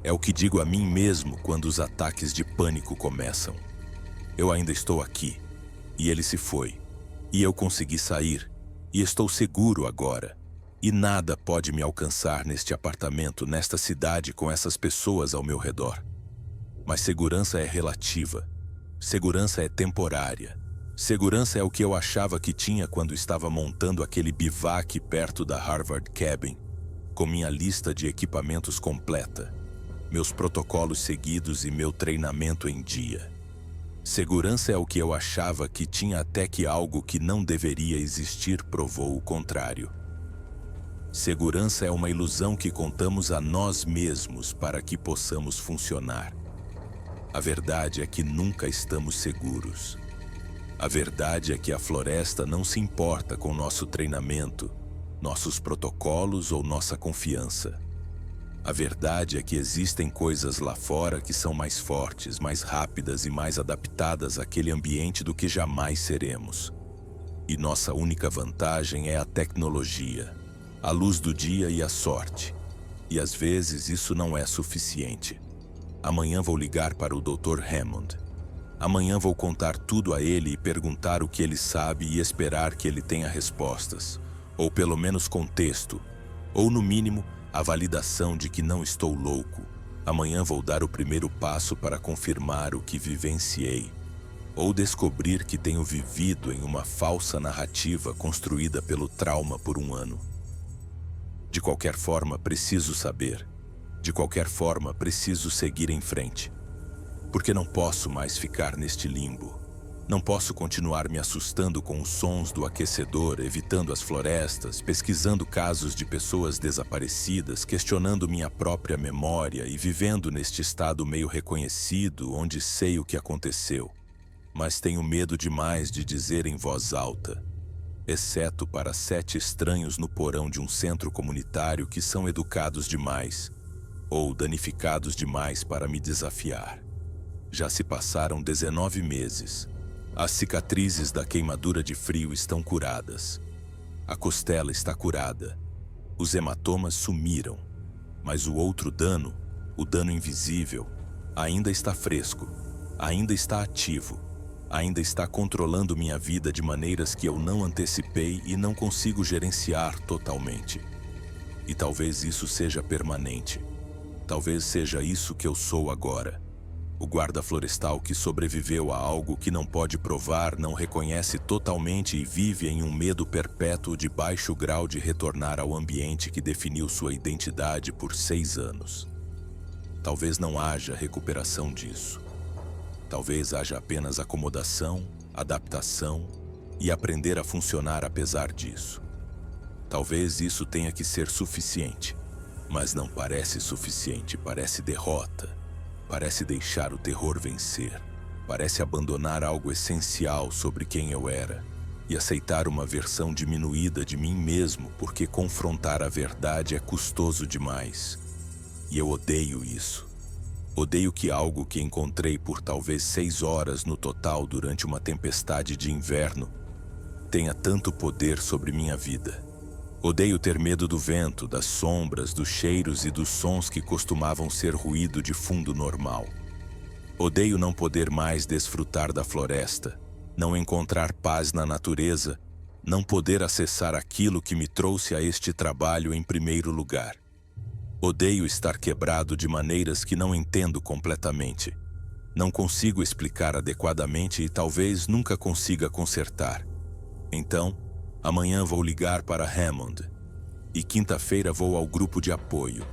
S1: É o que digo a mim mesmo quando os ataques de pânico começam. Eu ainda estou aqui. E ele se foi. E eu consegui sair. E estou seguro agora. E nada pode me alcançar neste apartamento, nesta cidade, com essas pessoas ao meu redor. Mas segurança é relativa. Segurança é temporária. Segurança é o que eu achava que tinha quando estava montando aquele bivac perto da Harvard Cabin, com minha lista de equipamentos completa, meus protocolos seguidos e meu treinamento em dia. Segurança é o que eu achava que tinha até que algo que não deveria existir provou o contrário. Segurança é uma ilusão que contamos a nós mesmos para que possamos funcionar. A verdade é que nunca estamos seguros. A verdade é que a floresta não se importa com nosso treinamento, nossos protocolos ou nossa confiança. A verdade é que existem coisas lá fora que são mais fortes, mais rápidas e mais adaptadas àquele ambiente do que jamais seremos. E nossa única vantagem é a tecnologia, a luz do dia e a sorte. E às vezes isso não é suficiente. Amanhã vou ligar para o Dr. Hammond. Amanhã vou contar tudo a ele e perguntar o que ele sabe e esperar que ele tenha respostas. Ou pelo menos contexto, ou no mínimo, a validação de que não estou louco. Amanhã vou dar o primeiro passo para confirmar o que vivenciei, ou descobrir que tenho vivido em uma falsa narrativa construída pelo trauma por um ano. De qualquer forma, preciso saber. De qualquer forma, preciso seguir em frente. Porque não posso mais ficar neste limbo. Não posso continuar me assustando com os sons do aquecedor, evitando as florestas, pesquisando casos de pessoas desaparecidas, questionando minha própria memória e vivendo neste estado meio reconhecido, onde sei o que aconteceu. Mas tenho medo demais de dizer em voz alta, exceto para 7 estranhos no porão de um centro comunitário que são educados demais, ou danificados demais para me desafiar. Já se passaram 19 meses. As cicatrizes da queimadura de frio estão curadas. A costela está curada. Os hematomas sumiram. Mas o outro dano, o dano invisível, ainda está fresco, ainda está ativo, ainda está controlando minha vida de maneiras que eu não antecipei e não consigo gerenciar totalmente. E talvez isso seja permanente. Talvez seja isso que eu sou agora. O guarda florestal que sobreviveu a algo que não pode provar, não reconhece totalmente e vive em um medo perpétuo de baixo grau de retornar ao ambiente que definiu sua identidade por 6 anos. Talvez não haja recuperação disso. Talvez haja apenas acomodação, adaptação e aprender a funcionar apesar disso. Talvez isso tenha que ser suficiente. Mas não parece suficiente, parece derrota. Parece deixar o terror vencer. Parece abandonar algo essencial sobre quem eu era e aceitar uma versão diminuída de mim mesmo, porque confrontar a verdade é custoso demais. E eu odeio isso. Odeio que algo que encontrei por talvez 6 horas no total durante uma tempestade de inverno tenha tanto poder sobre minha vida. Odeio ter medo do vento, das sombras, dos cheiros e dos sons que costumavam ser ruído de fundo normal. Odeio não poder mais desfrutar da floresta, não encontrar paz na natureza, não poder acessar aquilo que me trouxe a este trabalho em primeiro lugar. Odeio estar quebrado de maneiras que não entendo completamente. Não consigo explicar adequadamente e talvez nunca consiga consertar. Então, amanhã vou ligar para Hammond. E quinta-feira vou ao grupo de apoio.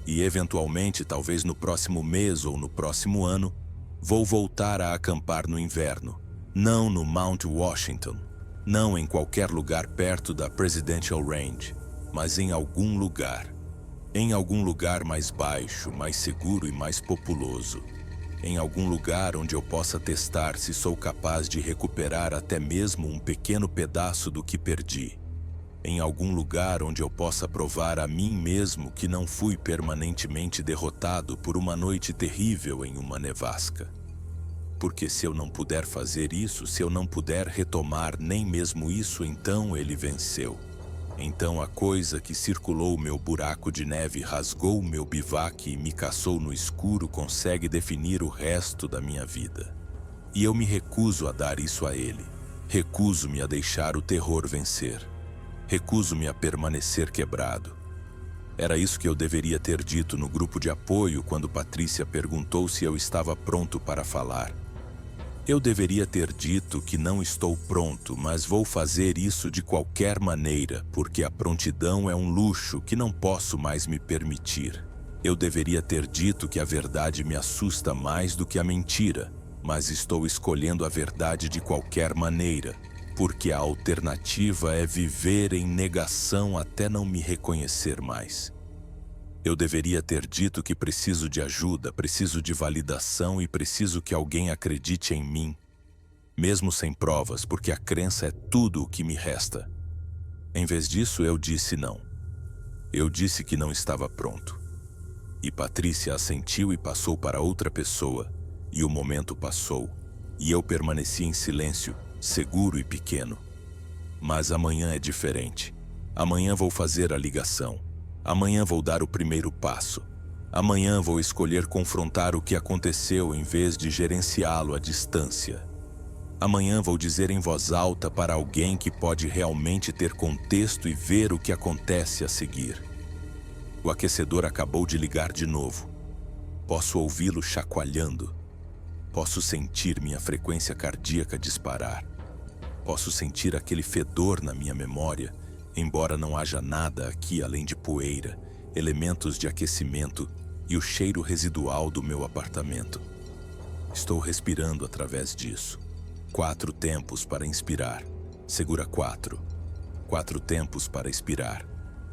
S1: E eventualmente, talvez no próximo mês ou no próximo ano, vou voltar a acampar no inverno. Não no Mount Washington. Não em qualquer lugar perto da Presidential Range. Mas em algum lugar. Em algum lugar mais baixo, mais seguro e mais populoso. Em algum lugar onde eu possa testar se sou capaz de recuperar até mesmo um pequeno pedaço do que perdi. Em algum lugar onde eu possa provar a mim mesmo que não fui permanentemente derrotado por uma noite terrível em uma nevasca. Porque se eu não puder fazer isso, se eu não puder retomar nem mesmo isso, então ele venceu. Então a coisa que circulou meu buraco de neve, rasgou meu bivac e me caçou no escuro consegue definir o resto da minha vida. E eu me recuso a dar isso a ele. Recuso-me a deixar o terror vencer. Recuso-me a permanecer quebrado. Era isso que eu deveria ter dito no grupo de apoio quando Patrícia perguntou se eu estava pronto para falar. Eu deveria ter dito que não estou pronto, mas vou fazer isso de qualquer maneira, porque a prontidão é um luxo que não posso mais me permitir. Eu deveria ter dito que a verdade me assusta mais do que a mentira, mas estou escolhendo a verdade de qualquer maneira, porque a alternativa é viver em negação até não me reconhecer mais. Eu deveria ter dito que preciso de ajuda, preciso de validação e preciso que alguém acredite em mim, mesmo sem provas, porque a crença é tudo o que me resta. Em vez disso, eu disse não. Eu disse que não estava pronto. E Patrícia assentiu e passou para outra pessoa, e o momento passou, e eu permaneci em silêncio, seguro e pequeno. Mas amanhã é diferente. Amanhã vou fazer a ligação. Amanhã vou dar o primeiro passo. Amanhã vou escolher confrontar o que aconteceu em vez de gerenciá-lo à distância. Amanhã vou dizer em voz alta para alguém que pode realmente ter contexto e ver o que acontece a seguir. O aquecedor acabou de ligar de novo. Posso ouvi-lo chacoalhando. Posso sentir minha frequência cardíaca disparar. Posso sentir aquele fedor na minha memória, embora não haja nada aqui além de poeira, elementos de aquecimento e o cheiro residual do meu apartamento. Estou respirando através disso. 4 tempos para inspirar. Segura 4. 4 tempos para expirar.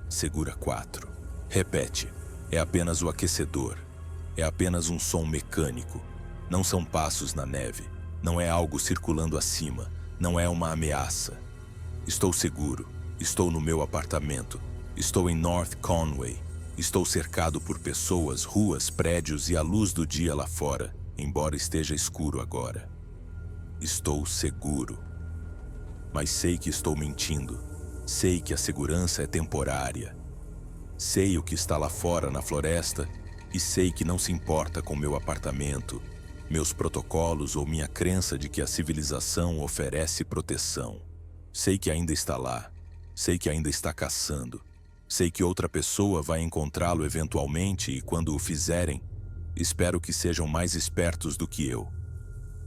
S1: Segura 4. Repete. É apenas o aquecedor. É apenas um som mecânico. Não são passos na neve. Não é algo circulando acima. Não é uma ameaça. Estou seguro. Estou no meu apartamento. Estou em North Conway. Estou cercado por pessoas, ruas, prédios e a luz do dia lá fora, embora esteja escuro agora. Estou seguro. Mas sei que estou mentindo. Sei que a segurança é temporária. Sei o que está lá fora na floresta e sei que não se importa com meu apartamento, meus protocolos ou minha crença de que a civilização oferece proteção. Sei que ainda está lá. Sei que ainda está caçando. Sei que outra pessoa vai encontrá-lo eventualmente e quando o fizerem, espero que sejam mais espertos do que eu.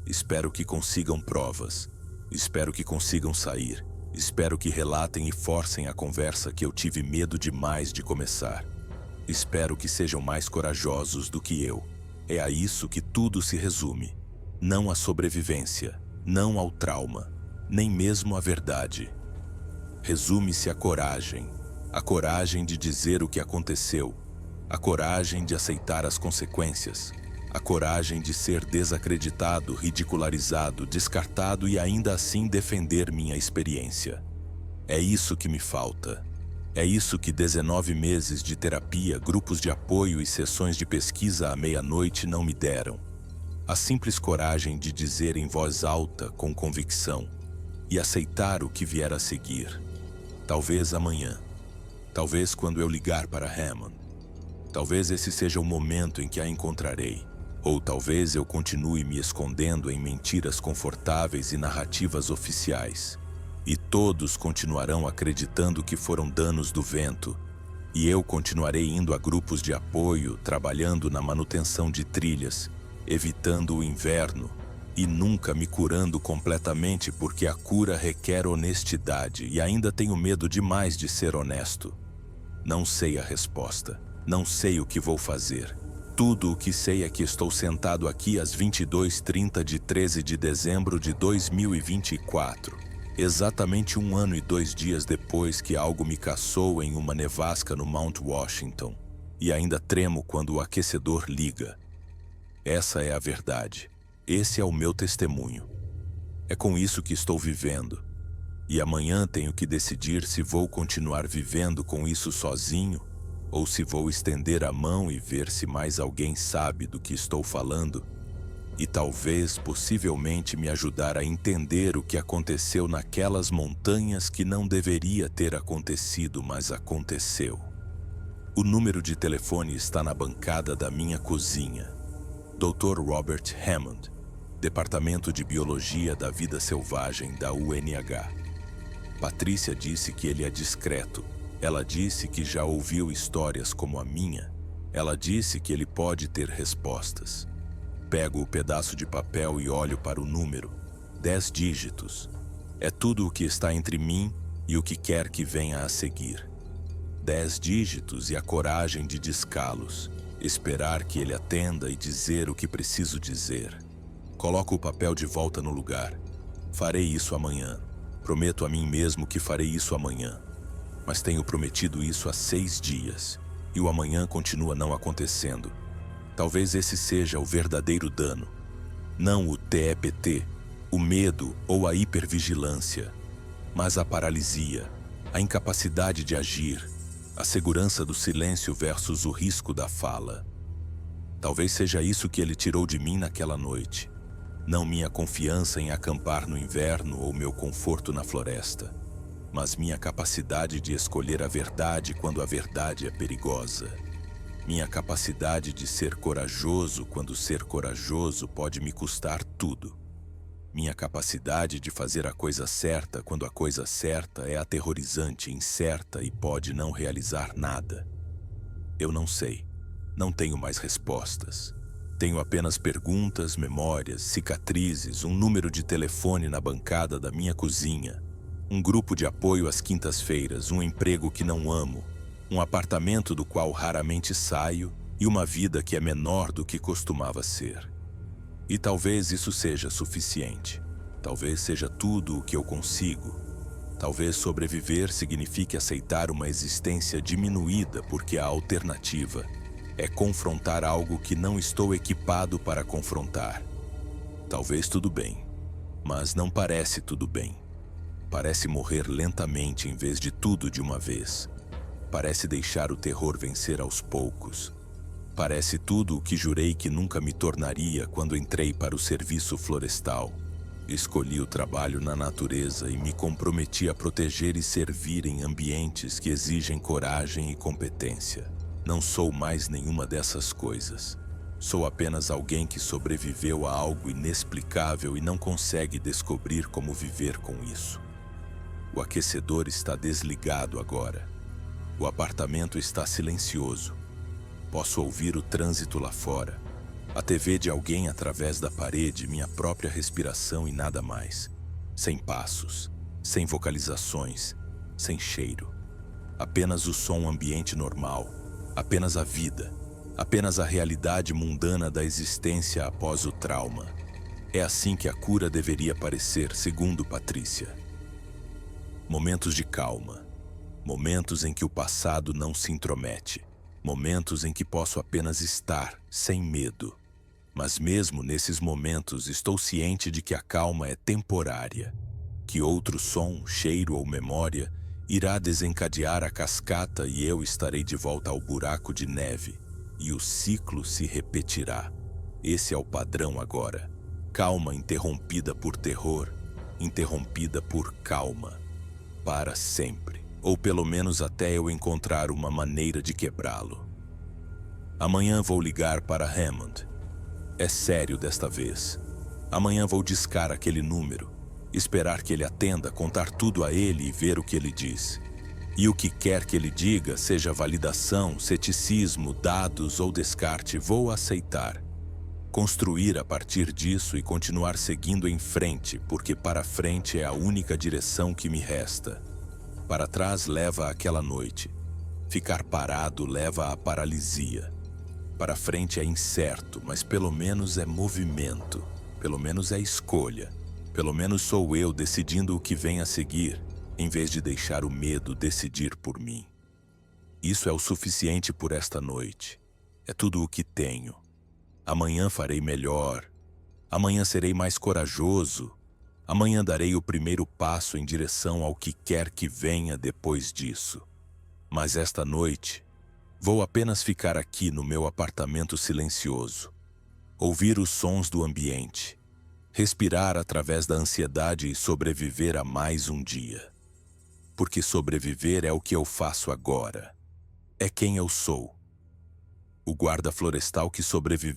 S1: Espero que consigam provas. Espero que consigam sair. Espero que relatem e forcem a conversa que eu tive medo demais de começar. Espero que sejam mais corajosos do que eu. É a isso que tudo se resume. Não à sobrevivência, não ao trauma, nem mesmo à verdade. Resume-se à coragem. A coragem de dizer o que aconteceu. A coragem de aceitar as consequências. A coragem de ser desacreditado, ridicularizado, descartado e ainda assim defender minha experiência. É isso que me falta. É isso que 19 meses de terapia, grupos de apoio e sessões de pesquisa à meia-noite não me deram. A simples coragem de dizer em voz alta, com convicção, e aceitar o que vier a seguir. Talvez amanhã. Talvez quando eu ligar para Hammond. Talvez esse seja o momento em que a encontrarei. Ou talvez eu continue me escondendo em mentiras confortáveis e narrativas oficiais. E todos continuarão acreditando que foram danos do vento. E eu continuarei indo a grupos de apoio, trabalhando na manutenção de trilhas, evitando o inverno e nunca me curando completamente porque a cura requer honestidade e ainda tenho medo demais de ser honesto. Não sei a resposta. Não sei o que vou fazer. Tudo o que sei é que estou sentado aqui às 22h30 de 13 de dezembro de 2024, exatamente 1 ano e 2 dias depois que algo me caçou em uma nevasca no Mount Washington, e ainda tremo quando o aquecedor liga. Essa é a verdade. Esse é o meu testemunho. É com isso que estou vivendo. E amanhã tenho que decidir se vou continuar vivendo com isso sozinho ou se vou estender a mão e ver se mais alguém sabe do que estou falando e talvez, possivelmente, me ajudar a entender o que aconteceu naquelas montanhas que não deveria ter acontecido, mas aconteceu. O número de telefone está na bancada da minha cozinha. Dr. Robert Hammond, Departamento de Biologia da Vida Selvagem da UNH. Patrícia disse que ele é discreto. Ela disse que já ouviu histórias como a minha. Ela disse que ele pode ter respostas. Pego o pedaço de papel e olho para o número. 10 dígitos. É tudo o que está entre mim e o que quer que venha a seguir. 10 dígitos e a coragem de discá-los. Esperar que ele atenda e dizer o que preciso dizer. Coloco o papel de volta no lugar. Farei isso amanhã. Prometo a mim mesmo que farei isso amanhã. Mas tenho prometido isso há 6 dias, e o amanhã continua não acontecendo. Talvez esse seja o verdadeiro dano. Não o TEPT, o medo ou a hipervigilância, mas a paralisia, a incapacidade de agir, a segurança do silêncio versus o risco da fala. Talvez seja isso que ele tirou de mim naquela noite. Não minha confiança em acampar no inverno ou meu conforto na floresta, mas minha capacidade de escolher a verdade quando a verdade é perigosa. Minha capacidade de ser corajoso quando ser corajoso pode me custar tudo. Minha capacidade de fazer a coisa certa quando a coisa certa é aterrorizante, incerta e pode não realizar nada. Eu não sei. Não tenho mais respostas. Tenho apenas perguntas, memórias, cicatrizes, um número de telefone na bancada da minha cozinha, um grupo de apoio às quintas-feiras, um emprego que não amo, um apartamento do qual raramente saio e uma vida que é menor do que costumava ser. E talvez isso seja suficiente. Talvez seja tudo o que eu consigo. Talvez sobreviver signifique aceitar uma existência diminuída porque a alternativa é confrontar algo que não estou equipado para confrontar. Talvez tudo bem, mas não parece tudo bem. Parece morrer lentamente em vez de tudo de uma vez. Parece deixar o terror vencer aos poucos. Parece tudo o que jurei que nunca me tornaria quando entrei para o serviço florestal. Escolhi o trabalho na natureza e me comprometi a proteger e servir em ambientes que exigem coragem e competência. Não sou mais nenhuma dessas coisas. Sou apenas alguém que sobreviveu a algo inexplicável e não consegue descobrir como viver com isso. O aquecedor está desligado agora. O apartamento está silencioso. Posso ouvir o trânsito lá fora. A TV de alguém através da parede, minha própria respiração e nada mais. Sem passos, sem vocalizações, sem cheiro. Apenas o som ambiente normal. Apenas a vida, apenas a realidade mundana da existência após o trauma. É assim que a cura deveria parecer, segundo Patrícia. Momentos de calma, Momentos em que o passado não se intromete. Momentos em que posso apenas estar, sem medo. Mas mesmo nesses momentos estou ciente de que a calma é temporária, que outro som, cheiro ou memória irá desencadear a cascata e eu estarei de volta ao buraco de neve, e o ciclo se repetirá. Esse é o padrão agora. Calma interrompida por terror, interrompida por calma. Para sempre. Ou pelo menos até eu encontrar uma maneira de quebrá-lo. Amanhã vou ligar para Hammond. É sério desta vez. Amanhã vou discar aquele número, esperar que ele atenda, contar tudo a ele e ver o que ele diz. E o que quer que ele diga, seja validação, ceticismo, dados ou descarte, vou aceitar. Construir a partir disso e continuar seguindo em frente, porque para frente é a única direção que me resta. Para trás leva àquela noite. Ficar parado leva à paralisia. Para frente é incerto, mas pelo menos é movimento. Pelo menos é escolha. Pelo menos sou eu decidindo o que vem a seguir, em vez de deixar o medo decidir por mim. Isso é o suficiente por esta noite. É tudo o que tenho. Amanhã farei melhor. Amanhã serei mais corajoso. Amanhã darei o primeiro passo em direção ao que quer que venha depois disso. Mas esta noite, vou apenas ficar aqui no meu apartamento silencioso. Ouvir os sons do ambiente. Respirar através da ansiedade e sobreviver a mais um dia. Porque sobreviver é o que eu faço agora. É quem eu sou. O guarda florestal que sobreviveu.